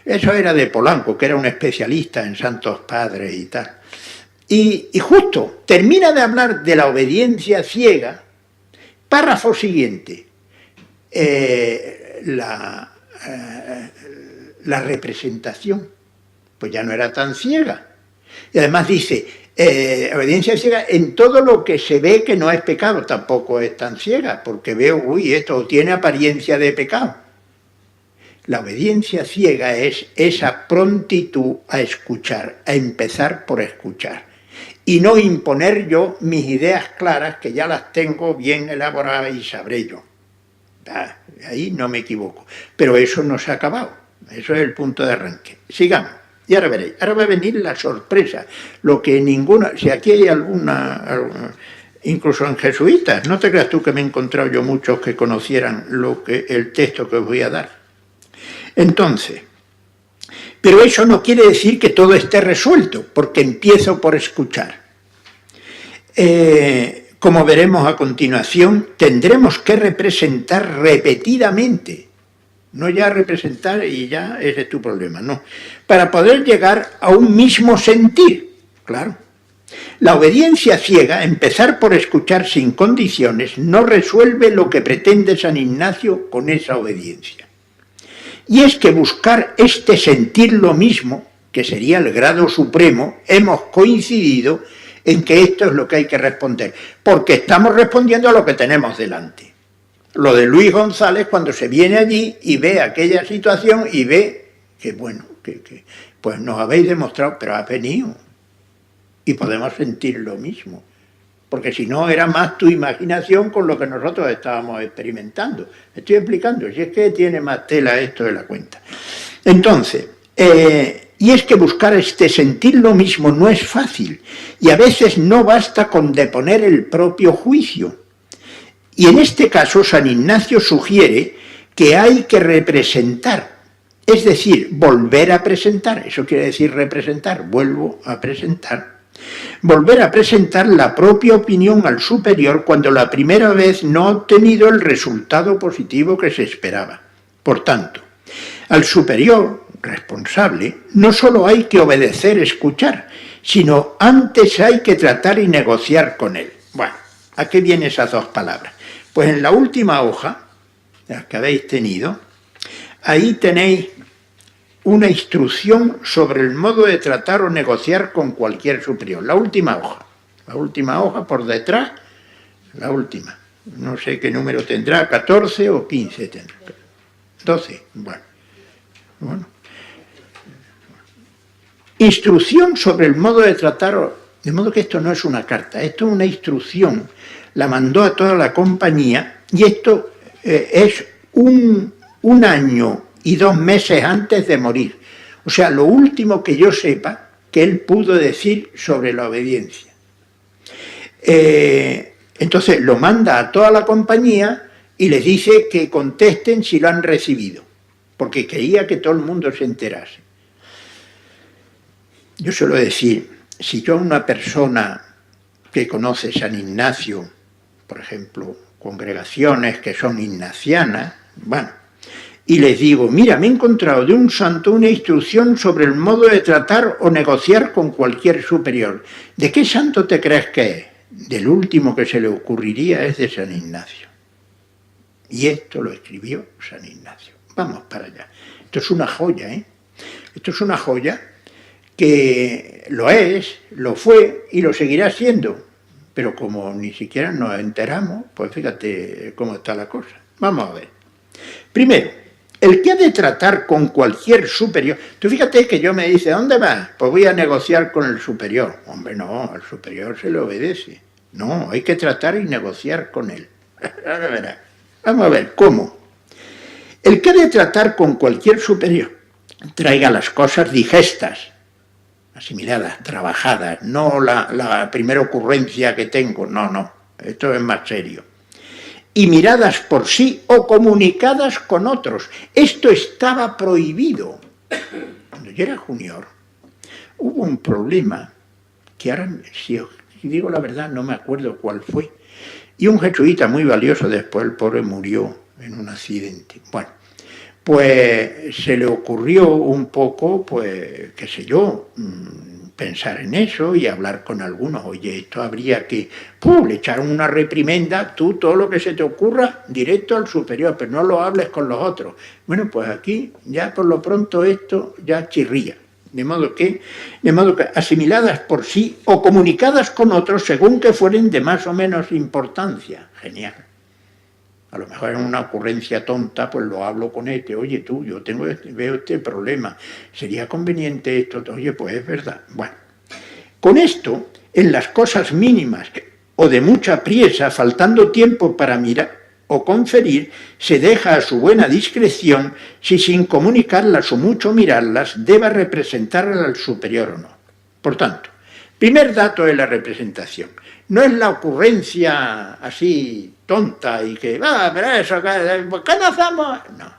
Eso era de Polanco, que era un especialista en santos padres y tal. Y justo termina de hablar de la obediencia ciega, párrafo siguiente, la representación, pues ya no era tan ciega. Y además dice, obediencia ciega en todo lo que se ve que no es pecado, tampoco es tan ciega, porque veo, uy, esto tiene apariencia de pecado. La obediencia ciega es esa prontitud a escuchar, a empezar por escuchar. Y no imponer yo mis ideas claras, que ya las tengo bien elaboradas y sabré yo. Ahí no me equivoco. Pero eso no se ha acabado. Eso es el punto de arranque. Sigamos. Y ahora veréis. Ahora va a venir la sorpresa. Lo que ninguna... Si aquí hay alguna... Incluso en jesuitas. No te creas tú que me he encontrado yo muchos que conocieran el texto que os voy a dar. Entonces... Pero eso no quiere decir que todo esté resuelto, porque empiezo por escuchar. Como veremos a continuación, tendremos que representar repetidamente, no ya representar y ya ese es tu problema, no, para poder llegar a un mismo sentir, claro. La obediencia ciega, empezar por escuchar sin condiciones, no resuelve lo que pretende San Ignacio con esa obediencia. Y es que buscar este sentir lo mismo, que sería el grado supremo, hemos coincidido en que esto es lo que hay que responder, porque estamos respondiendo a lo que tenemos delante. Lo de Luis González, cuando se viene allí y ve aquella situación y ve que, bueno, que pues nos habéis demostrado, pero ha venido y podemos sentir lo mismo. Porque si no era más tu imaginación con lo que nosotros estábamos experimentando. Estoy explicando, si es que tiene más tela esto de la cuenta. Entonces, y es que buscar este sentir lo mismo no es fácil, y a veces no basta con deponer el propio juicio. Y en este caso San Ignacio sugiere que hay que representar, es decir, volver a presentar, eso quiere decir representar, vuelvo a presentar. Volver a presentar la propia opinión al superior cuando la primera vez no ha obtenido el resultado positivo que se esperaba. Por tanto, al superior responsable no solo hay que obedecer, escuchar, sino antes hay que tratar y negociar con él. Bueno, ¿a qué vienen esas dos palabras? Pues en la última hoja, la que habéis tenido, ahí tenéis una instrucción sobre el modo de tratar o negociar con cualquier superior. La última hoja por detrás, la última. No sé qué número tendrá, 14 o 15 tendrá. 12, bueno. Instrucción sobre el modo de tratar, de modo que esto no es una carta, esto es una instrucción, la mandó a toda la compañía y esto es un año y 2 meses antes de morir. O sea, lo último que yo sepa que él pudo decir sobre la obediencia. Entonces lo manda a toda la compañía y les dice que contesten si lo han recibido, porque quería que todo el mundo se enterase. Yo suelo decir, si yo a una persona que conoce San Ignacio, por ejemplo, congregaciones que son ignacianas, bueno, y les digo, mira, me he encontrado de un santo una instrucción sobre el modo de tratar o negociar con cualquier superior. ¿De qué santo te crees que es? Del último que se le ocurriría es de San Ignacio. Y esto lo escribió San Ignacio. Vamos para allá. Esto es una joya, ¿eh? Esto es una joya que lo es, lo fue y lo seguirá siendo. Pero como ni siquiera nos enteramos, pues fíjate cómo está la cosa. Vamos a ver. Primero, el que ha de tratar con cualquier superior... Tú fíjate que yo me dice, ¿dónde vas? Pues voy a negociar con el superior. Hombre, no, al superior se le obedece. No, hay que tratar y negociar con él. Vamos a ver, ¿cómo? El que ha de tratar con cualquier superior, traiga las cosas digestas, asimiladas, trabajadas, no la primera ocurrencia que tengo, no, esto es más serio. Y miradas por sí o comunicadas con otros. Esto estaba prohibido. Cuando yo era junior, hubo un problema que ahora, si os digo la verdad, no me acuerdo cuál fue. Y un jesuita muy valioso después, el pobre murió en un accidente. Bueno, pues se le ocurrió un poco, pues, qué sé yo, pensar en eso y hablar con algunos. Oye, esto habría que, le echaron una reprimenda, tú todo lo que se te ocurra, directo al superior, pero no lo hables con los otros. Bueno, pues aquí ya por lo pronto esto ya chirría. De modo que asimiladas por sí o comunicadas con otros según que fueren de más o menos importancia. Genial. A lo mejor en una ocurrencia tonta, pues lo hablo con este, oye tú, yo veo este problema, ¿sería conveniente esto? Oye, pues es verdad. Bueno, con esto, en las cosas mínimas o de mucha priesa, faltando tiempo para mirar o conferir, se deja a su buena discreción si sin comunicarlas o mucho mirarlas deba representar al superior o no. Por tanto, primer dato de la representación. No es la ocurrencia así tonta y que, pero eso, ¿qué no hacemos? No.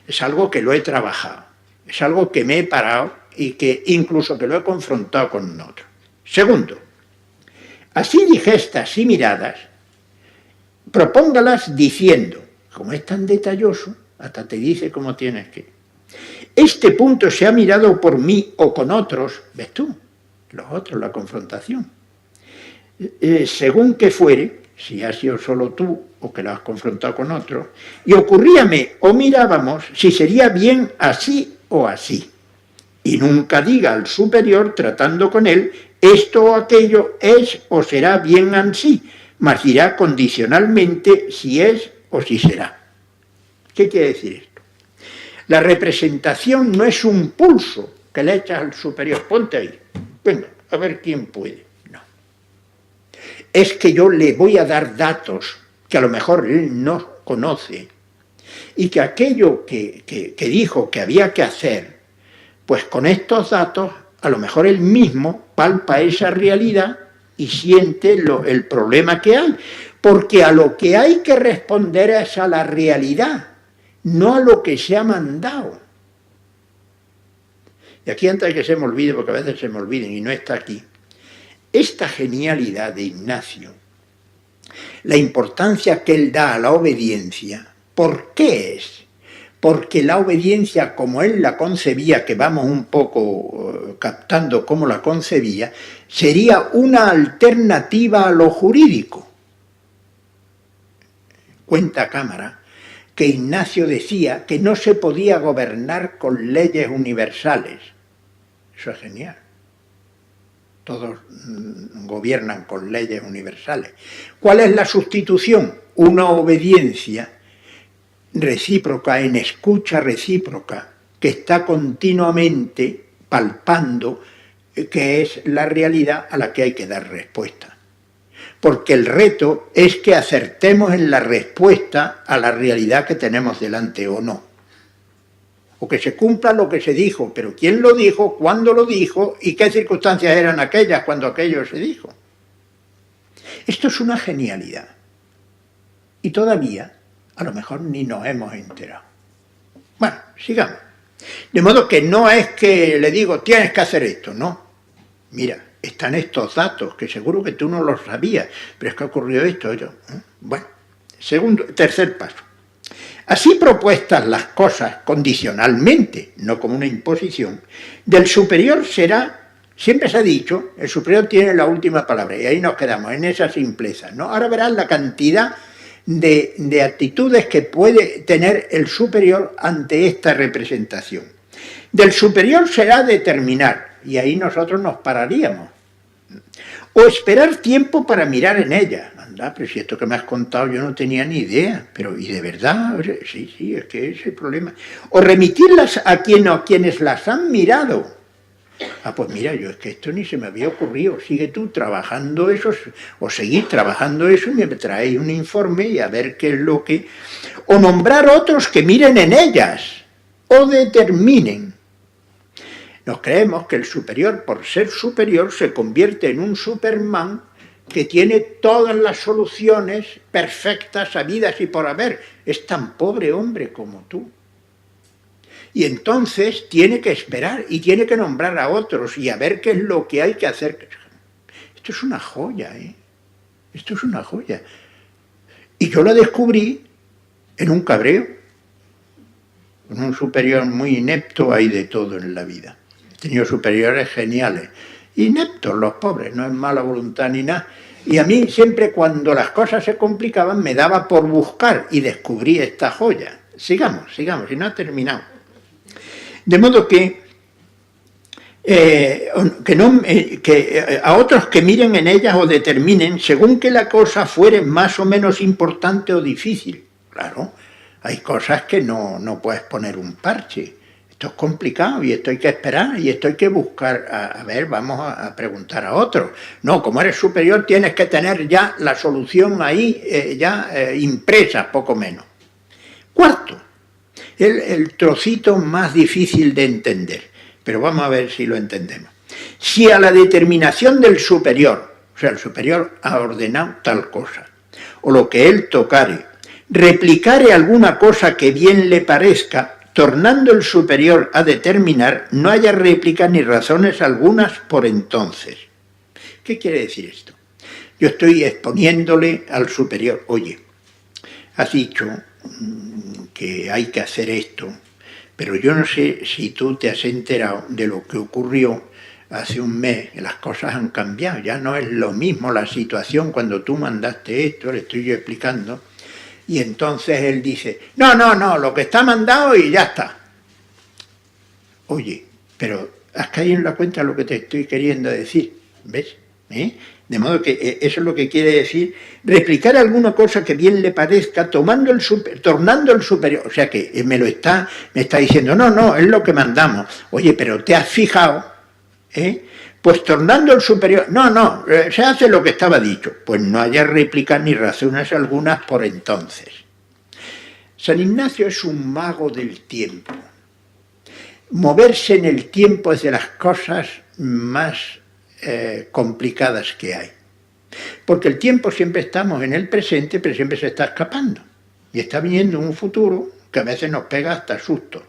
Es algo que lo he trabajado, es algo que me he parado y que incluso que lo he confrontado con otros. Segundo, así digestas y miradas, propóngalas diciendo, como es tan detalloso, hasta te dice cómo tienes que. Este punto se ha mirado por mí o con otros, ves tú, los otros, la confrontación. Según que fuere, si has sido solo tú o que lo has confrontado con otros, y ocurríame o mirábamos si sería bien así o así. Y nunca diga al superior, tratando con él, esto o aquello es o será bien ansí, mas dirá condicionalmente si es o si será. ¿Qué quiere decir esto? La representación no es un pulso que le echas al superior, ponte ahí, venga, a ver quién puede. Es que yo le voy a dar datos que a lo mejor él no conoce y que aquello que dijo que había que hacer, pues con estos datos a lo mejor él mismo palpa esa realidad y siente el problema que hay, porque a lo que hay que responder es a la realidad, no a lo que se ha mandado. Y aquí antes de que se me olvide, porque a veces se me olviden y no está aquí, esta genialidad de Ignacio, la importancia que él da a la obediencia, ¿por qué es? Porque la obediencia, como él la concebía, que vamos un poco captando cómo la concebía, sería una alternativa a lo jurídico. Cuenta cámara que Ignacio decía que no se podía gobernar con leyes universales. Eso es genial. Todos gobiernan con leyes universales. ¿Cuál es la sustitución? Una obediencia recíproca, en escucha recíproca, que está continuamente palpando que es la realidad a la que hay que dar respuesta. Porque el reto es que acertemos en la respuesta a la realidad que tenemos delante o no. O que se cumpla lo que se dijo, pero quién lo dijo, cuándo lo dijo y qué circunstancias eran aquellas cuando aquello se dijo. Esto es una genialidad. Y todavía, a lo mejor, ni nos hemos enterado. Bueno, sigamos. De modo que no es que le digo, tienes que hacer esto, no. Mira, están estos datos, que seguro que tú no los sabías, pero es que ha ocurrido esto. Bueno, tercer paso. Así propuestas las cosas condicionalmente, no como una imposición, del superior será, siempre se ha dicho, el superior tiene la última palabra, y ahí nos quedamos, en esa simpleza, ¿no? Ahora verás la cantidad de actitudes que puede tener el superior ante esta representación. Del superior será determinar, y ahí nosotros nos pararíamos, o esperar tiempo para mirar en ella. Anda, pero si esto que me has contado yo no tenía ni idea, pero y de verdad, sí, es que ese es el problema. O remitirlas a quienes las han mirado. Ah, pues mira, yo es que esto ni se me había ocurrido, sigue tú trabajando eso, o seguir trabajando eso y me traéis un informe y a ver qué es lo que... O nombrar otros que miren en ellas, o determinen. Nos creemos que el superior, por ser superior, se convierte en un Superman que tiene todas las soluciones perfectas, habidas y por haber. Es tan pobre hombre como tú. Y entonces tiene que esperar y tiene que nombrar a otros y a ver qué es lo que hay que hacer. Esto es una joya, ¿eh? Esto es una joya. Y yo la descubrí en un cabreo. Con un superior muy inepto hay de todo en la vida. He tenido superiores geniales. Ineptos los pobres, no es mala voluntad ni nada. Y a mí siempre cuando las cosas se complicaban me daba por buscar y descubrí esta joya. Sigamos, y no ha terminado. De modo que a otros que miren en ellas o determinen según que la cosa fuere más o menos importante o difícil. Claro, hay cosas que no puedes poner un parche. Esto es complicado y esto hay que esperar y esto hay que buscar. A ver, vamos a preguntar a otros. No, como eres superior tienes que tener ya la solución ahí impresa, poco menos. Cuarto, el trocito más difícil de entender, pero vamos a ver si lo entendemos. Si a la determinación del superior, o sea, el superior ha ordenado tal cosa, o lo que él tocare, replicare alguna cosa que bien le parezca, tornando el superior a determinar, no haya réplica ni razones algunas por entonces. ¿Qué quiere decir esto? Yo estoy exponiéndole al superior, oye, has dicho que hay que hacer esto, pero yo no sé si tú te has enterado de lo que ocurrió hace un mes, que las cosas han cambiado, ya no es lo mismo la situación cuando tú mandaste esto, le estoy yo explicando, y entonces él dice, no, lo que está mandado y ya está. Oye, pero has caído en la cuenta lo que te estoy queriendo decir, ¿ves? De modo que eso es lo que quiere decir, replicar alguna cosa que bien le parezca, tornando el superior, o sea que me está diciendo, no, es lo que mandamos. Oye, pero ¿te has fijado? Pues tornando el superior, se hace lo que estaba dicho, pues no haya réplica ni razones algunas por entonces. San Ignacio es un mago del tiempo. Moverse en el tiempo es de las cosas más complicadas que hay. Porque el tiempo siempre estamos en el presente, pero siempre se está escapando. Y está viniendo un futuro que a veces nos pega hasta susto.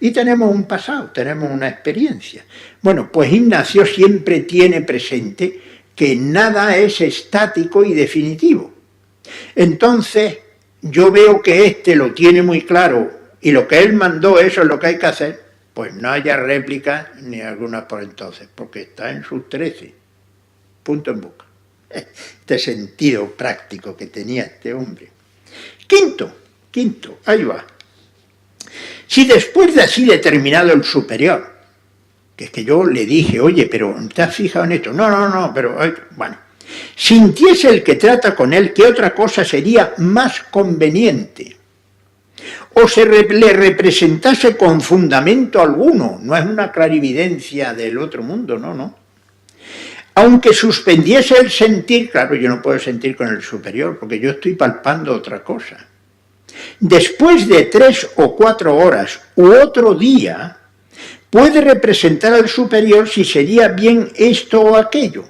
Y tenemos un pasado, tenemos una experiencia. Bueno, pues Ignacio siempre tiene presente que nada es estático y definitivo. Entonces, yo veo que este lo tiene muy claro y lo que él mandó, eso es lo que hay que hacer, pues no haya réplica ni alguna por entonces, porque está en sus 13. Punto en boca. Este sentido práctico que tenía este hombre. Quinto, ahí va. Si después de así determinado el superior, que es que yo le dije, oye, pero ¿te has fijado en esto? No, pero bueno, sintiese el que trata con él que otra cosa sería más conveniente, o le representase con fundamento alguno, no es una clarividencia del otro mundo, no. Aunque suspendiese el sentir, claro, yo no puedo sentir con el superior, porque yo estoy palpando otra cosa. Después de 3 o 4 horas u otro día, puede representar al superior si sería bien esto o aquello.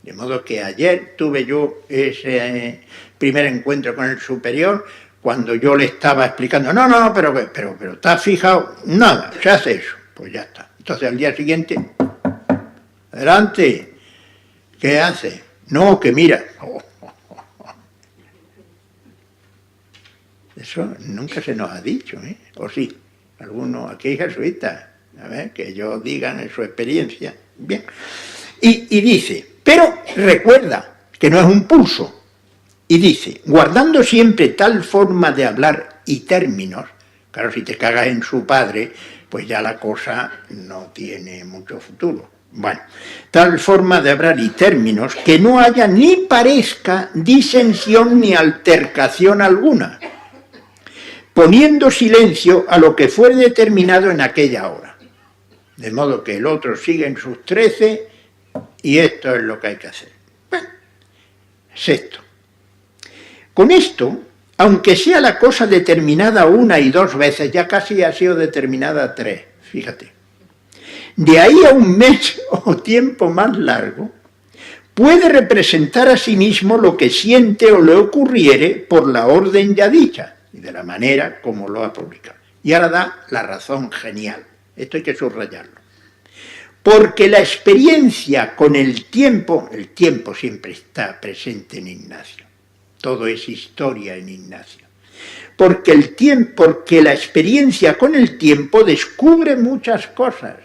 De modo que ayer tuve yo ese primer encuentro con el superior, cuando yo le estaba explicando, no, pero ¿estás fijado? Nada, se hace eso, pues ya está. Entonces al día siguiente, adelante, ¿qué hace? No, que mira. Eso nunca se nos ha dicho, ¿eh? ¿O sí? Algunos aquí jesuitas, a ver, que ellos digan en su experiencia. Bien. Y dice, pero recuerda que no es un pulso. Y dice, guardando siempre tal forma de hablar y términos, claro, si te cagas en su padre, pues ya la cosa no tiene mucho futuro. Bueno, tal forma de hablar y términos que no haya ni parezca disensión ni altercación alguna, poniendo silencio a lo que fuere determinado en aquella hora. De modo que el otro sigue en sus 13 y esto es lo que hay que hacer. Bueno, sexto. Con esto, aunque sea la cosa determinada 1 y 2 veces, ya casi ha sido determinada 3, fíjate. De ahí a un mes o tiempo más largo, puede representar a sí mismo lo que siente o le ocurriere por la orden ya dicha, y de la manera como lo ha publicado. Y ahora da la razón genial. Esto hay que subrayarlo. Porque la experiencia con el tiempo siempre está presente en Ignacio. Todo es historia en Ignacio. Porque la experiencia con el tiempo descubre muchas cosas.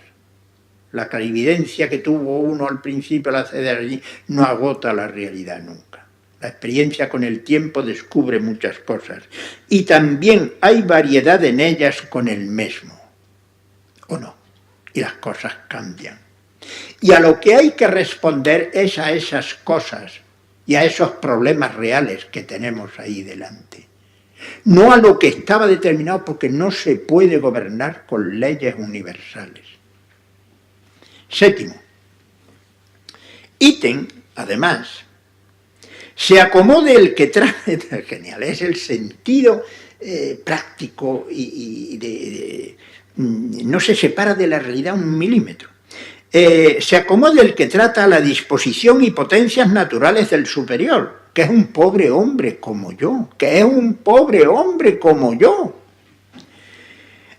La clarividencia que tuvo uno al principio al acceder allí no agota la realidad nunca. La experiencia con el tiempo descubre muchas cosas. Y también hay variedad en ellas con el mismo. ¿O no? Y las cosas cambian. Y a lo que hay que responder es a esas cosas y a esos problemas reales que tenemos ahí delante. No a lo que estaba determinado, porque no se puede gobernar con leyes universales. Séptimo. Ítem, además, se acomode el que trae, genial, es el sentido práctico y no se separa de la realidad un milímetro. Se acomode el que trata a la disposición y potencias naturales del superior, que es un pobre hombre como yo,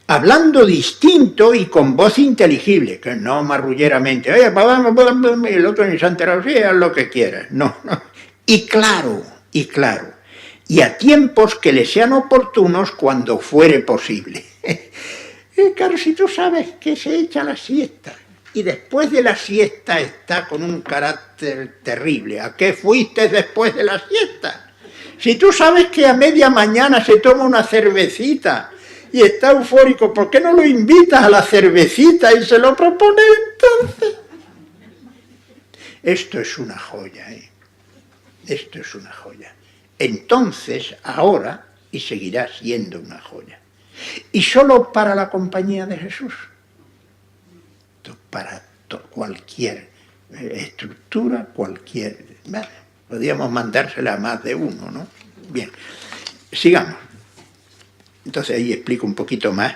hablando distinto y con voz inteligible, que no marrulleramente, oye, el otro ni se ha enterado, sí, haz lo que quieras, no, y claro, y a tiempos que le sean oportunos cuando fuere posible. Claro, si tú sabes que se echa la siesta, y después de la siesta está con un carácter terrible. ¿A qué fuiste después de la siesta? Si tú sabes que a media mañana se toma una cervecita y está eufórico, ¿por qué no lo invitas a la cervecita y se lo propones entonces? Esto es una joya, ¿eh? Esto es una joya. Entonces, ahora, y seguirá siendo una joya. Y solo para la compañía de Jesús. Para cualquier estructura, bueno, podríamos mandársela a más de uno, ¿no? Bien, sigamos. Entonces ahí explico un poquito más.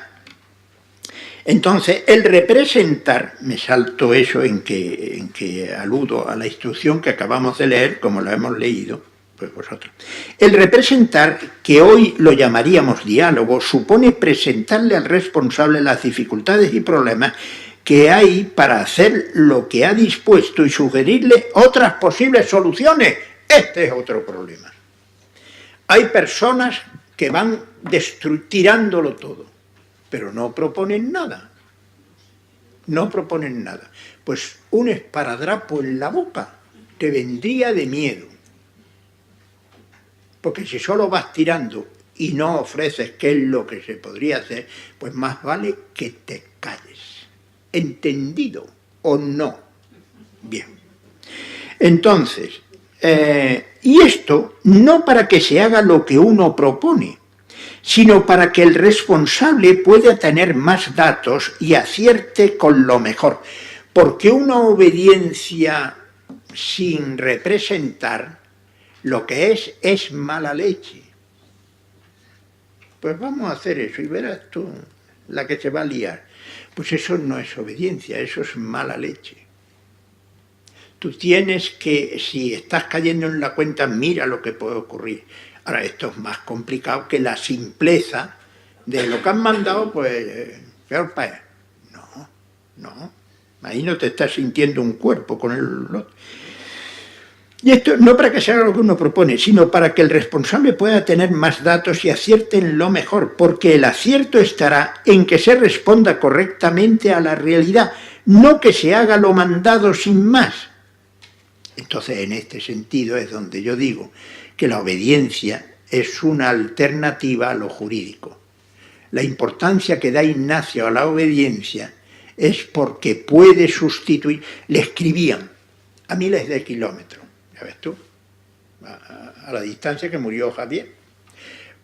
Entonces, el representar, me salto eso en que aludo a la instrucción que acabamos de leer, como lo hemos leído, pues vosotros. El representar, que hoy lo llamaríamos diálogo, supone presentarle al responsable las dificultades y problemas que hay para hacer lo que ha dispuesto y sugerirle otras posibles soluciones. Este es otro problema. Hay personas que van tirándolo todo, pero no proponen nada. No proponen nada. Pues un esparadrapo en la boca te vendría de miedo. Porque si solo vas tirando y no ofreces qué es lo que se podría hacer, pues más vale que te calles. ¿Entendido o no? Bien. Entonces, y esto no para que se haga lo que uno propone, sino para que el responsable pueda tener más datos y acierte con lo mejor. Porque una obediencia sin representar lo que es mala leche. Pues vamos a hacer eso y verás tú la que se va a liar. Pues eso no es obediencia, eso es mala leche. tú tienes que, si estás cayendo en la cuenta, mira lo que puede ocurrir. Ahora, esto es más complicado que la simpleza de lo que han mandado, pues, peor para él. No. Ahí no te estás sintiendo un cuerpo con el otro. Y esto no para que se haga lo que uno propone, sino para que el responsable pueda tener más datos y acierte en lo mejor, porque el acierto estará en que se responda correctamente a la realidad, no que se haga lo mandado sin más. Entonces, en este sentido es donde yo digo que la obediencia es una alternativa a lo jurídico. La importancia que da Ignacio a la obediencia es porque puede sustituir. Le escribían a miles de kilómetros, ya ves tú, a la distancia que murió Javier.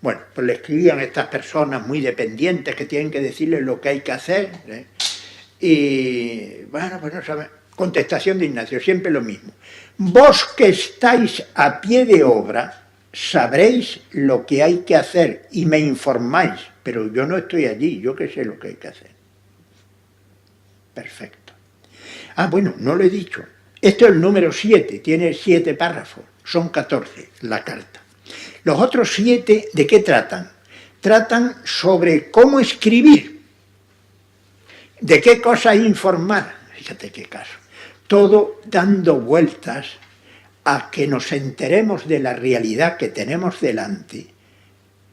Bueno, pues le escribían a estas personas muy dependientes que tienen que decirles lo que hay que hacer, ¿eh? Y bueno, pues no saben. Contestación de Ignacio, siempre lo mismo. Vos que estáis a pie de obra, sabréis lo que hay que hacer y me informáis, pero yo no estoy allí, yo que sé lo que hay que hacer. Perfecto. Ah, bueno, no lo he dicho. Esto es el número 7, tiene 7 párrafos, son 14 la carta. Los otros 7, ¿de qué tratan? Tratan sobre cómo escribir, de qué cosas informar. Fíjate qué caso. Todo dando vueltas a que nos enteremos de la realidad que tenemos delante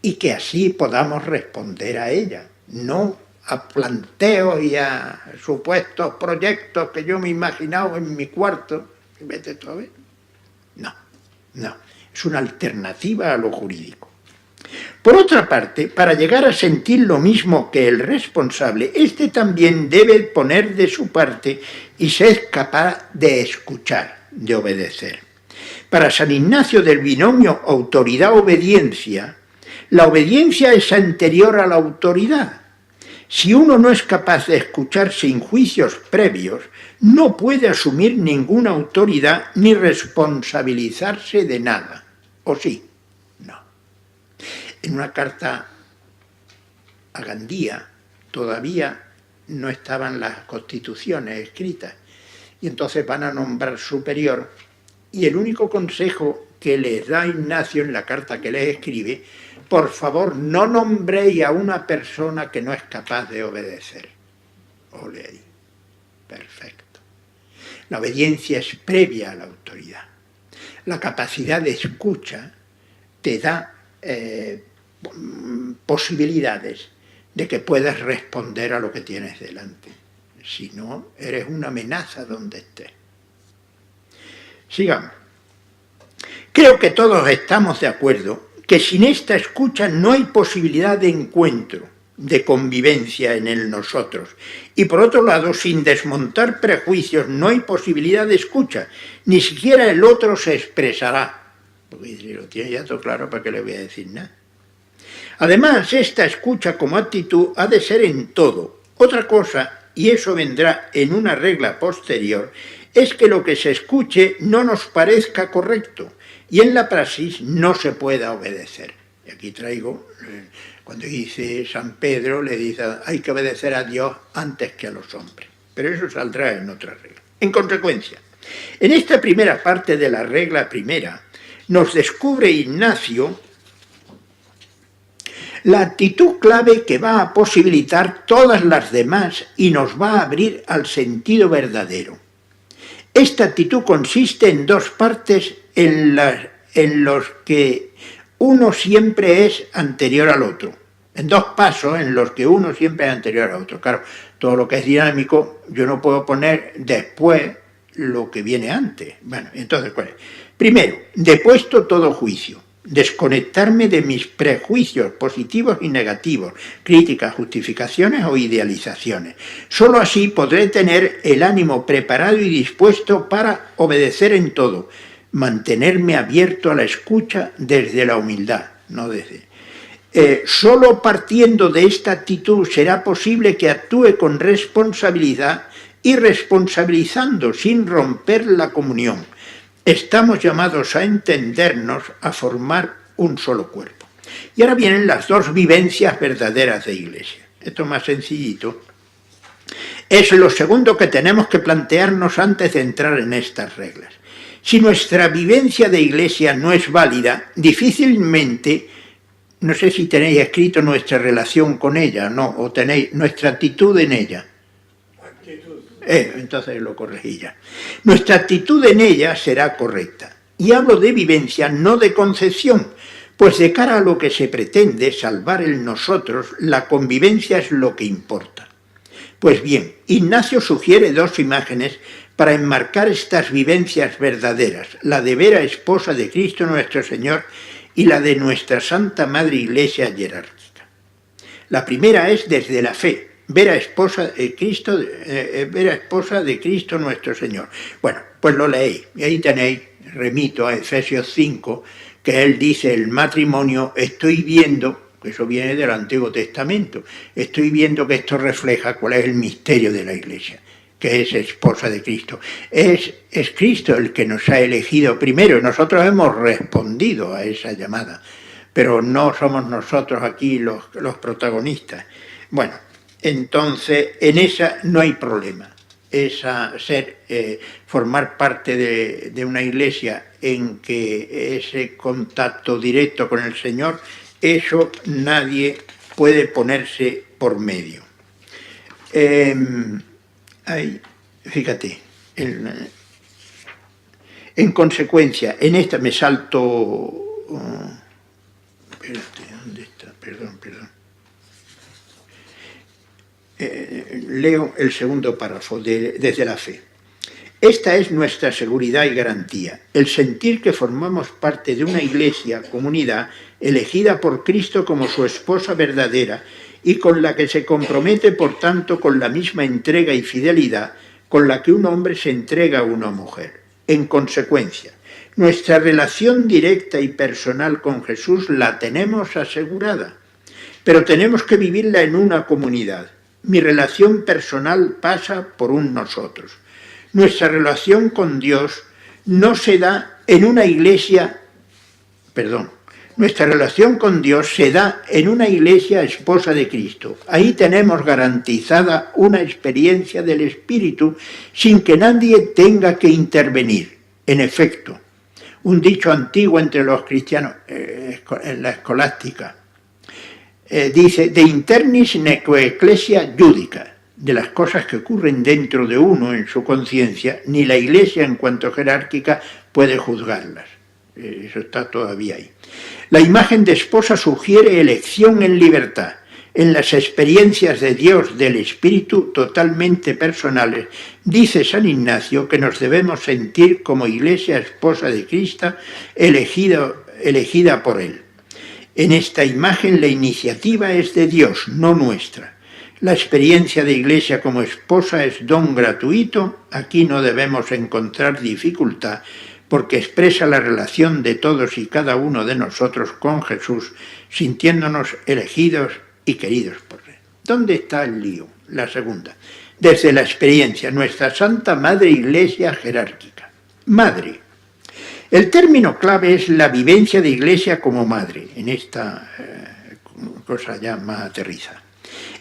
y que así podamos responder a ella, no a planteos y a supuestos proyectos que yo me he imaginado en mi cuarto. ¿Vete tú a ver? No, es una alternativa a lo jurídico. Por otra parte, para llegar a sentir lo mismo que el responsable, éste también debe poner de su parte y ser capaz de escuchar, de obedecer. Para San Ignacio del binomio autoridad-obediencia, la obediencia es anterior a la autoridad. Si uno no es capaz de escuchar sin juicios previos, no puede asumir ninguna autoridad ni responsabilizarse de nada. ¿O sí? No. En una carta a Gandía todavía no estaban las constituciones escritas y entonces van a nombrar superior y el único consejo que les da Ignacio en la carta que les escribe: por favor, no nombréis a una persona que no es capaz de obedecer. Ole ahí. Perfecto. La obediencia es previa a la autoridad. La capacidad de escucha te da posibilidades de que puedas responder a lo que tienes delante. Si no, eres una amenaza donde estés. Sigamos. Creo que todos estamos de acuerdo que sin esta escucha no hay posibilidad de encuentro, de convivencia en el nosotros. Y por otro lado, sin desmontar prejuicios no hay posibilidad de escucha, ni siquiera el otro se expresará. Porque si lo tiene ya todo claro, ¿para qué le voy a decir nada? Además, esta escucha como actitud ha de ser en todo. Otra cosa, y eso vendrá en una regla posterior, es que lo que se escuche no nos parezca correcto y en la praxis no se pueda obedecer. Y aquí traigo, cuando dice San Pedro, le dice, hay que obedecer a Dios antes que a los hombres. Pero eso saldrá en otra regla. En consecuencia, en esta primera parte de la regla primera, nos descubre Ignacio la actitud clave que va a posibilitar todas las demás y nos va a abrir al sentido verdadero. Esta actitud consiste en dos partes en los que uno siempre es anterior al otro. En dos pasos en los que uno siempre es anterior al otro. Claro, todo lo que es dinámico, yo no puedo poner después lo que viene antes. Bueno, entonces, ¿cuál es? Primero, depuesto todo juicio. Desconectarme de mis prejuicios positivos y negativos, críticas, justificaciones o idealizaciones. Solo así podré tener el ánimo preparado y dispuesto para obedecer en todo, mantenerme abierto a la escucha desde la humildad, no desde... solo partiendo de esta actitud será posible que actúe con responsabilidad y responsabilizando sin romper la comunión. Estamos llamados a entendernos, a formar un solo cuerpo. Y ahora vienen las dos vivencias verdaderas de Iglesia. Esto es más sencillito. Es lo segundo que tenemos que plantearnos antes de entrar en estas reglas. Si nuestra vivencia de iglesia no es válida, difícilmente, no sé si tenéis escrito nuestra relación con ella, no, o tenéis nuestra actitud en ella. Entonces lo corregí ya. Nuestra actitud en ella será correcta. Y hablo de vivencia, no de concepción, pues de cara a lo que se pretende, salvar el nosotros, la convivencia es lo que importa. Pues bien, Ignacio sugiere dos imágenes para enmarcar estas vivencias verdaderas, la de vera esposa de Cristo nuestro Señor y la de nuestra Santa Madre Iglesia jerárquica. La primera es desde la fe, vera esposa de Cristo nuestro Señor. Bueno, pues lo leéis, y ahí tenéis, remito a Efesios 5, que él dice, el matrimonio, estoy viendo, que eso viene del Antiguo Testamento, estoy viendo que esto refleja cuál es el misterio de la Iglesia, que es esposa de Cristo. Es Cristo el que nos ha elegido primero, y nosotros hemos respondido a esa llamada, pero no somos nosotros aquí los protagonistas. Bueno, entonces en esa no hay problema. Formar parte de una iglesia en que ese contacto directo con el Señor, eso nadie puede ponerse por medio. Fíjate, en consecuencia, en esta me salto... espérate, ¿dónde está? Perdón. Leo el segundo párrafo, desde la fe. Esta es nuestra seguridad y garantía, el sentir que formamos parte de una iglesia, comunidad, elegida por Cristo como su esposa verdadera y con la que se compromete, por tanto, con la misma entrega y fidelidad con la que un hombre se entrega a una mujer. En consecuencia, nuestra relación directa y personal con Jesús la tenemos asegurada, pero tenemos que vivirla en una comunidad. Mi relación personal pasa por un nosotros. Nuestra relación con Dios no se da en una iglesia, nuestra relación con Dios se da en una iglesia esposa de Cristo. Ahí tenemos garantizada una experiencia del Espíritu sin que nadie tenga que intervenir. En efecto, un dicho antiguo entre los cristianos, en la escolástica, dice, de internis nequo ecclesia judica, de las cosas que ocurren dentro de uno en su conciencia, ni la Iglesia en cuanto jerárquica puede juzgarlas. Eso está todavía ahí. La imagen de esposa sugiere elección en libertad, en las experiencias de Dios, del Espíritu, totalmente personales. Dice San Ignacio que nos debemos sentir como Iglesia esposa de Cristo, elegida por Él. En esta imagen la iniciativa es de Dios, no nuestra. La experiencia de Iglesia como esposa es don gratuito, aquí no debemos encontrar dificultad, porque expresa la relación de todos y cada uno de nosotros con Jesús, sintiéndonos elegidos y queridos por Él. ¿Dónde está el lío? La segunda. Desde la experiencia, nuestra Santa Madre Iglesia jerárquica. Madre. El término clave es la vivencia de Iglesia como madre, en esta cosa ya más aterrizada.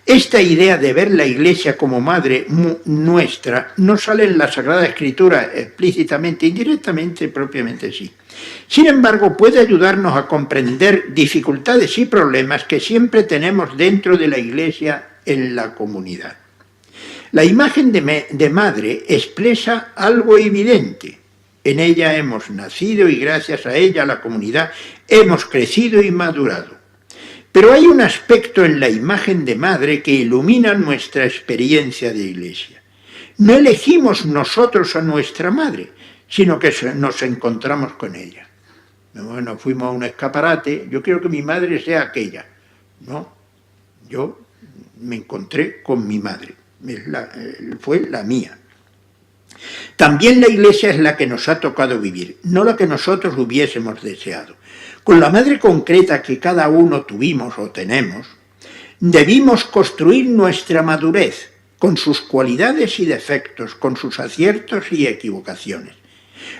Esta idea de ver la Iglesia como madre nuestra no sale en la Sagrada Escritura explícitamente, indirectamente, propiamente sí. Sin embargo, puede ayudarnos a comprender dificultades y problemas que siempre tenemos dentro de la Iglesia en la comunidad. La imagen de madre expresa algo evidente. En ella hemos nacido y gracias a ella, la comunidad, hemos crecido y madurado. Pero hay un aspecto en la imagen de madre que ilumina nuestra experiencia de iglesia. No elegimos nosotros a nuestra madre, sino que nos encontramos con ella. Bueno, fuimos a un escaparate, yo quiero que mi madre sea aquella. No, yo me encontré con mi madre, fue la mía. También la iglesia es la que nos ha tocado vivir, no la que nosotros hubiésemos deseado. Con la madre concreta que cada uno tuvimos o tenemos, debimos construir nuestra madurez, con sus cualidades y defectos, con sus aciertos y equivocaciones.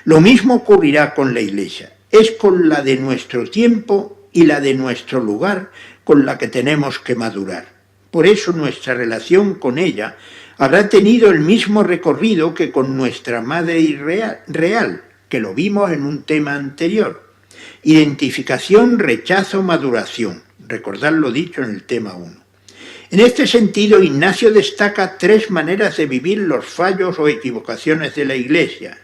Lo mismo ocurrirá con la iglesia, es con la de nuestro tiempo y la de nuestro lugar con la que tenemos que madurar. Por eso nuestra relación con ella, habrá tenido el mismo recorrido que con nuestra madre real, que lo vimos en un tema anterior. Identificación, rechazo, maduración. Recordad lo dicho en el tema 1. En este sentido, Ignacio destaca 3 maneras de vivir los fallos o equivocaciones de la Iglesia.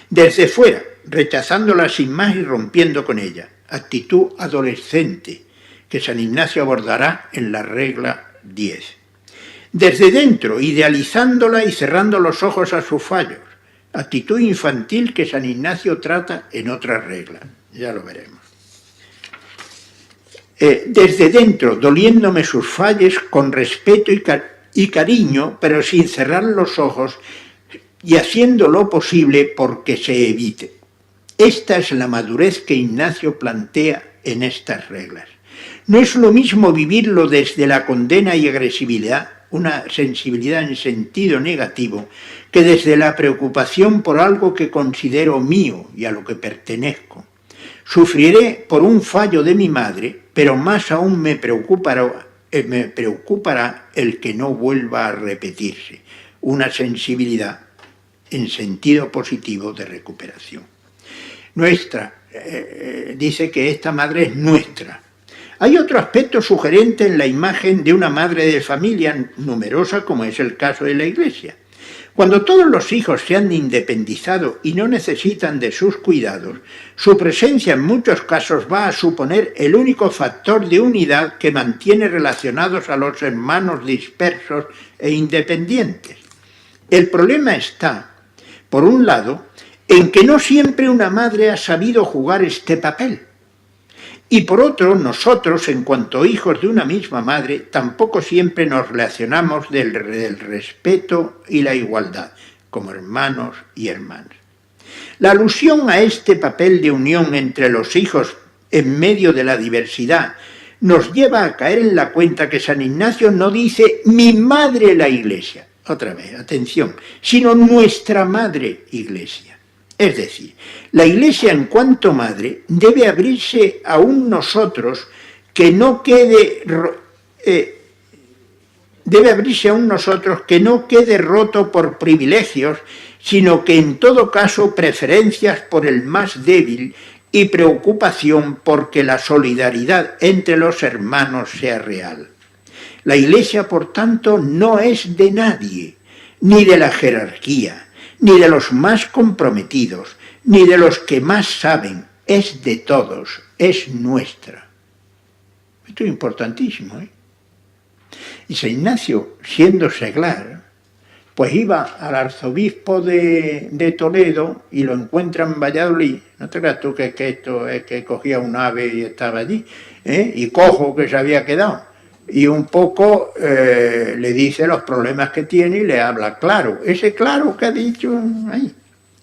Desde fuera, rechazándola sin más y rompiendo con ella. Actitud adolescente, que San Ignacio abordará en la regla 10. Desde dentro, idealizándola y cerrando los ojos a sus fallos. Actitud infantil que San Ignacio trata en otra regla. Ya lo veremos. Desde dentro, doliéndome sus fallos con respeto y cariño, pero sin cerrar los ojos y haciendo lo posible porque se evite. Esta es la madurez que Ignacio plantea en estas reglas. No es lo mismo vivirlo desde la condena y agresividad, una sensibilidad en sentido negativo, que desde la preocupación por algo que considero mío y a lo que pertenezco. Sufriré por un fallo de mi madre, pero más aún me preocupará el que no vuelva a repetirse, una sensibilidad en sentido positivo de recuperación. Dice que esta madre es nuestra. Hay otro aspecto sugerente en la imagen de una madre de familia numerosa, como es el caso de la Iglesia. Cuando todos los hijos se han independizado y no necesitan de sus cuidados, su presencia en muchos casos va a suponer el único factor de unidad que mantiene relacionados a los hermanos dispersos e independientes. El problema está, por un lado, en que no siempre una madre ha sabido jugar este papel. Y por otro, nosotros, en cuanto hijos de una misma madre, tampoco siempre nos relacionamos del respeto y la igualdad, como hermanos y hermanas. La alusión a este papel de unión entre los hijos en medio de la diversidad nos lleva a caer en la cuenta que San Ignacio no dice mi madre la Iglesia, otra vez, atención, sino nuestra madre Iglesia. Es decir, la Iglesia en cuanto madre debe abrirse a un nosotros que no quede roto por privilegios, sino que en todo caso preferencias por el más débil y preocupación porque la solidaridad entre los hermanos sea real. La Iglesia, por tanto, no es de nadie, ni de la jerarquía, ni de los más comprometidos, ni de los que más saben, es de todos, es nuestra. Esto es importantísimo, ¿eh? Y San Ignacio, siendo seglar, pues iba al arzobispo de Toledo y lo encuentra en Valladolid. No te creas tú que esto es que cogía un ave y estaba allí, y cojo que se había quedado. Y un poco le dice los problemas que tiene y le habla claro. Ese claro que ha dicho ahí.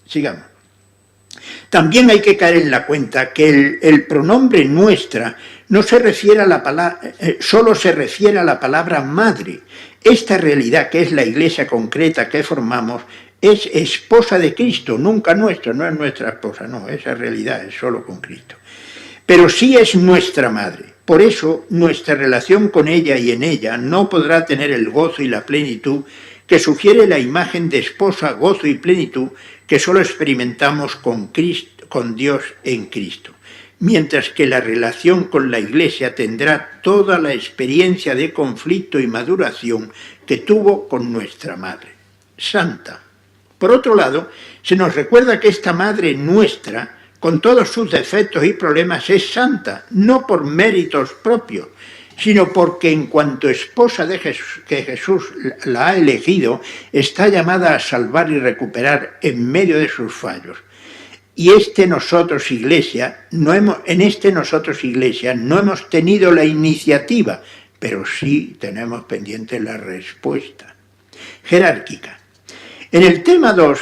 Sigamos. También hay que caer en la cuenta que el pronombre nuestra no se refiere a la palabra, solo se refiere a la palabra madre. Esta realidad, que es la Iglesia concreta que formamos, es esposa de Cristo, nunca nuestra, no es nuestra esposa, no, esa realidad es solo con Cristo. Pero sí es nuestra madre. Por eso, nuestra relación con ella y en ella no podrá tener el gozo y la plenitud que sugiere la imagen de esposa, gozo y plenitud que solo experimentamos con Cristo, con Dios en Cristo. Mientras que la relación con la Iglesia tendrá toda la experiencia de conflicto y maduración que tuvo con nuestra Madre Santa. Por otro lado, se nos recuerda que esta Madre nuestra, con todos sus defectos y problemas, es santa, no por méritos propios, sino porque en cuanto esposa de Jesús, que Jesús la ha elegido, está llamada a salvar y recuperar en medio de sus fallos. Y en este nosotros, Iglesia, no hemos tenido la iniciativa, pero sí tenemos pendiente la respuesta. Jerárquica. En el tema 2,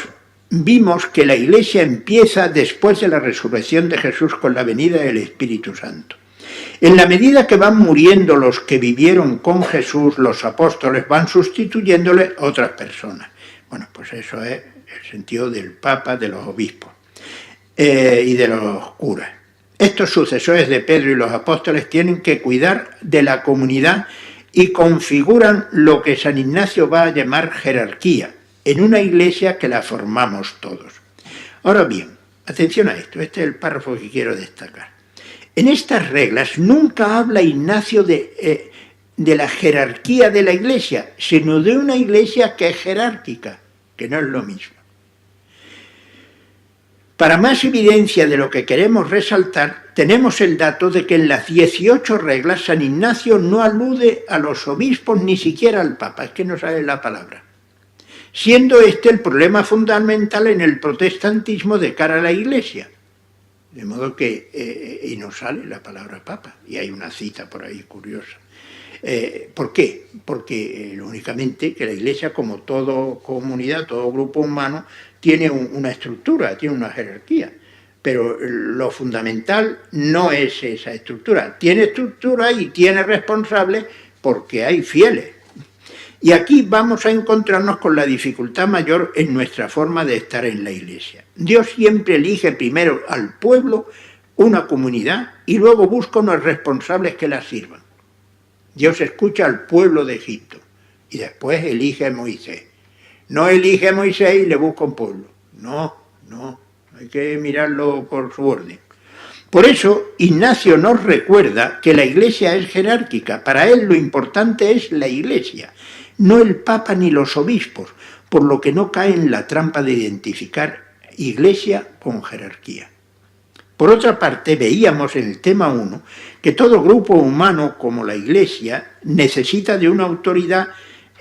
vimos que la Iglesia empieza después de la resurrección de Jesús con la venida del Espíritu Santo. En la medida que van muriendo los que vivieron con Jesús, los apóstoles van sustituyéndole a otras personas. Bueno, pues eso es el sentido del Papa, de los obispos y de los curas. Estos sucesores de Pedro y los apóstoles tienen que cuidar de la comunidad y configuran lo que San Ignacio va a llamar jerarquía, en una iglesia que la formamos todos. Ahora bien, atención a esto, este es el párrafo que quiero destacar. En estas reglas nunca habla Ignacio de la jerarquía de la iglesia, sino de una iglesia que es jerárquica, que no es lo mismo. Para más evidencia de lo que queremos resaltar, tenemos el dato de que en las 18 reglas San Ignacio no alude a los obispos ni siquiera al Papa, es que no sabe la palabra, siendo este el problema fundamental en el protestantismo de cara a la Iglesia. De modo que, y no sale la palabra Papa, y hay una cita por ahí curiosa. ¿Por qué? Porque únicamente que la Iglesia, como toda comunidad, todo grupo humano, tiene una estructura, tiene una jerarquía, pero lo fundamental no es esa estructura. Tiene estructura y tiene responsables porque hay fieles. Y aquí vamos a encontrarnos con la dificultad mayor en nuestra forma de estar en la Iglesia. Dios siempre elige primero al pueblo, una comunidad, y luego busca unos responsables que la sirvan. Dios escucha al pueblo de Egipto y después elige a Moisés. No elige a Moisés y le busca un pueblo. No, hay que mirarlo por su orden. Por eso Ignacio nos recuerda que la Iglesia es jerárquica. Para él lo importante es la Iglesia, no el Papa ni los obispos, por lo que no cae en la trampa de identificar Iglesia con jerarquía. Por otra parte, veíamos en el tema 1 que todo grupo humano, como la Iglesia, necesita de una autoridad,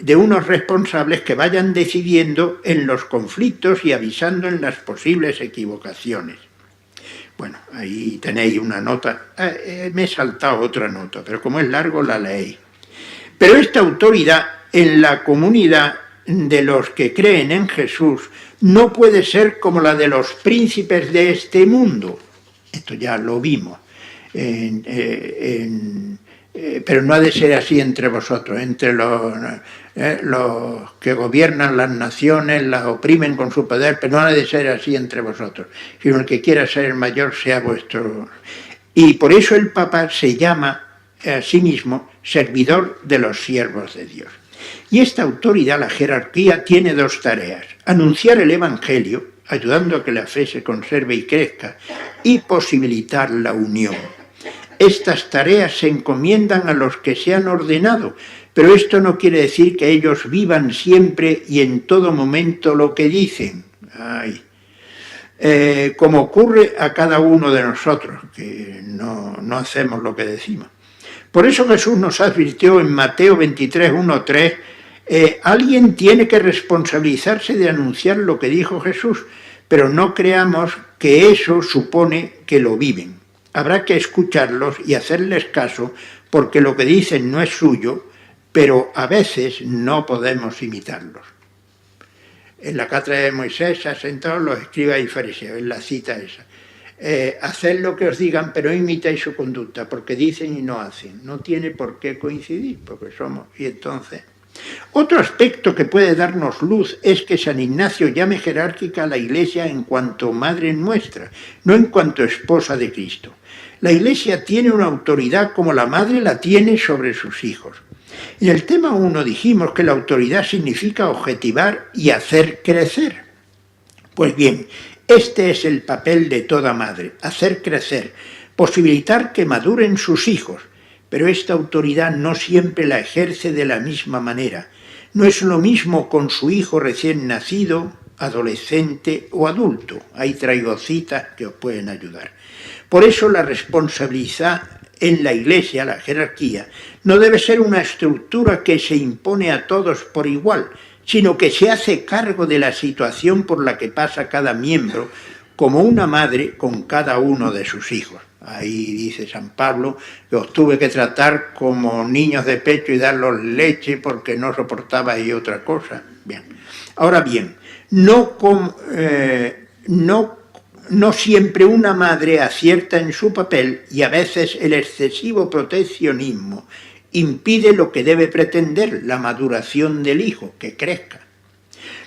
de unos responsables que vayan decidiendo en los conflictos y avisando en las posibles equivocaciones. Bueno, ahí tenéis una nota. Me he saltado otra nota, pero como es largo la leéis. Pero esta autoridad en la comunidad de los que creen en Jesús no puede ser como la de los príncipes de este mundo. Esto ya lo vimos. Pero no ha de ser así entre vosotros, entre los que gobiernan las naciones, las oprimen con su poder, pero no ha de ser así entre vosotros, sino el que quiera ser el mayor sea vuestro. Y por eso el Papa se llama a sí mismo servidor de los siervos de Dios. Y esta autoridad, la jerarquía, tiene dos tareas: anunciar el Evangelio, ayudando a que la fe se conserve y crezca, y posibilitar la unión. Estas tareas se encomiendan a los que se han ordenado, pero esto no quiere decir que ellos vivan siempre y en todo momento lo que dicen. Como ocurre a cada uno de nosotros, que no hacemos lo que decimos. Por eso Jesús nos advirtió en Mateo 23, 1, 3, alguien tiene que responsabilizarse de anunciar lo que dijo Jesús, pero no creamos que eso supone que lo viven. Habrá que escucharlos y hacerles caso, porque lo que dicen no es suyo, pero a veces no podemos imitarlos. En la cátedra de Moisés se han sentado los escribas y fariseos, en la cita esa. Haced lo que os digan, pero imitáis su conducta, porque dicen y no hacen. No tiene por qué coincidir, porque somos. Y entonces, otro aspecto que puede darnos luz es que San Ignacio llame jerárquica a la Iglesia en cuanto madre nuestra, no en cuanto esposa de Cristo. La Iglesia tiene una autoridad como la madre la tiene sobre sus hijos. En el tema 1 dijimos que la autoridad significa objetivar y hacer crecer. Pues bien, este es el papel de toda madre: hacer crecer, posibilitar que maduren sus hijos. Pero esta autoridad no siempre la ejerce de la misma manera. No es lo mismo con su hijo recién nacido, adolescente o adulto. Ahí traigo citas que os pueden ayudar. Por eso la responsabilidad en la Iglesia, la jerarquía, no debe ser una estructura que se impone a todos por igual, sino que se hace cargo de la situación por la que pasa cada miembro, como una madre con cada uno de sus hijos. Ahí dice San Pablo que os tuve que tratar como niños de pecho y darlos leche porque no soportabais otra cosa. Bien. Ahora bien, no siempre una madre acierta en su papel, y a veces el excesivo proteccionismo impide lo que debe pretender, la maduración del hijo, que crezca.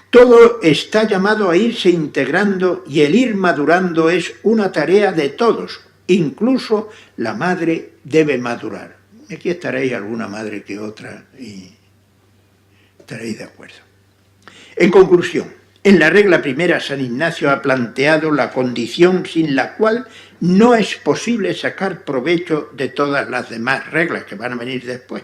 Todo está llamado a irse integrando, y el ir madurando es una tarea de todos. Incluso la madre debe madurar. Aquí estaréis alguna madre que otra y estaréis de acuerdo. En conclusión, en la regla primera San Ignacio ha planteado la condición sin la cual no es posible sacar provecho de todas las demás reglas que van a venir después.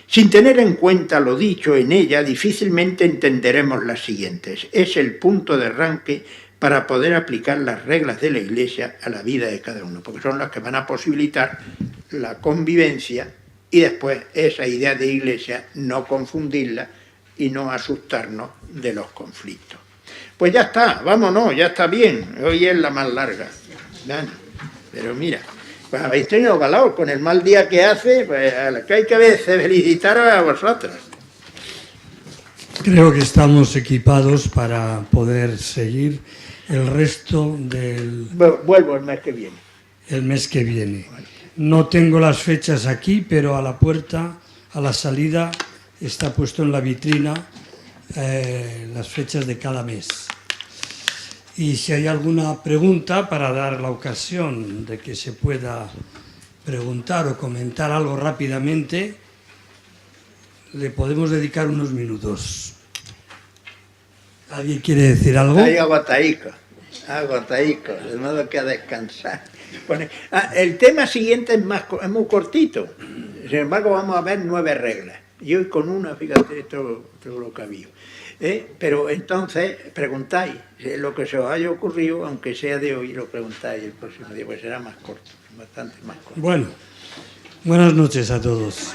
Sin tener en cuenta lo dicho en ella, difícilmente entenderemos las siguientes. Es el punto de arranque para poder aplicar las reglas de la Iglesia a la vida de cada uno, porque son las que van a posibilitar la convivencia y después esa idea de Iglesia no confundirla y no asustarnos de los conflictos. Pues ya está, vámonos, ya está bien, hoy es la más larga. Pero mira, pues habéis tenido valor con el mal día que hace, pues a la que hay que felicitar a vosotros. Creo que estamos equipados para poder seguir el resto del... Vuelvo el mes que viene. El mes que viene. No tengo las fechas aquí, pero a la puerta, a la salida, está puesto en la vitrina las fechas de cada mes. Y si hay alguna pregunta, para dar la ocasión de que se pueda preguntar o comentar algo rápidamente, le podemos dedicar unos minutos. ¿Alguien quiere decir algo? Hay agotaico, de modo que a descansar. El tema siguiente es muy cortito, sin embargo vamos a ver 9 reglas. Y hoy con una, fíjate, todo lo que había. Pero entonces preguntáis lo que se os haya ocurrido, aunque sea de hoy, lo preguntáis el próximo día, pues será más corto, bastante más corto. Bueno, buenas noches a todos.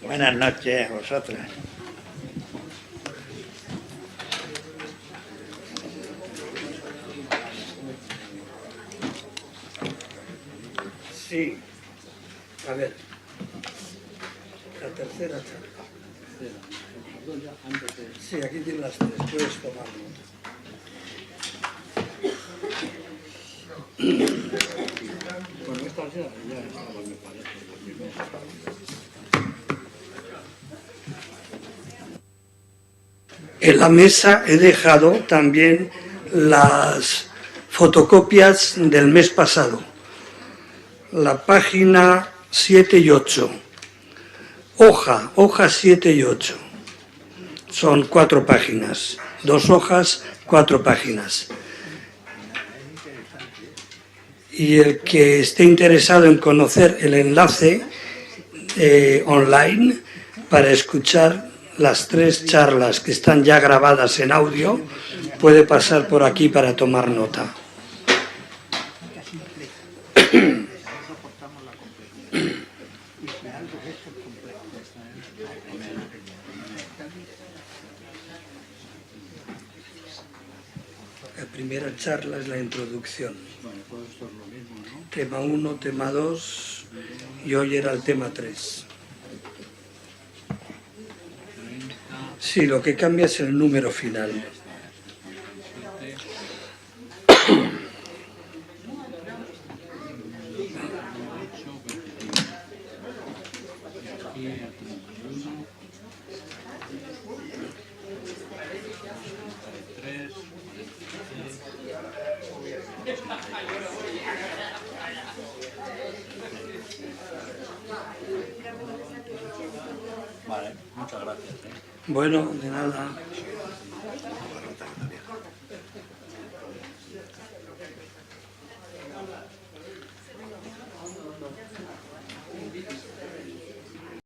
Buenas noches a vosotras. Sí, a ver, la tercera charla. Sí, aquí tienes las 3, puedes tomarlo. Bueno, estas ya estaban, me parece. En la mesa he dejado también las fotocopias del mes pasado. La página 7 y 8. Hoja 7 y 8. Son 4 páginas. 2 hojas, 4 páginas. Y el que esté interesado en conocer el enlace online para escuchar las 3 charlas que están ya grabadas en audio, puede pasar por aquí para tomar nota. La primera charla es la introducción. Tema 1, tema 2 y hoy era el tema 3. Sí, lo que cambia es el número final. Vale, muchas gracias. Bueno, de nada.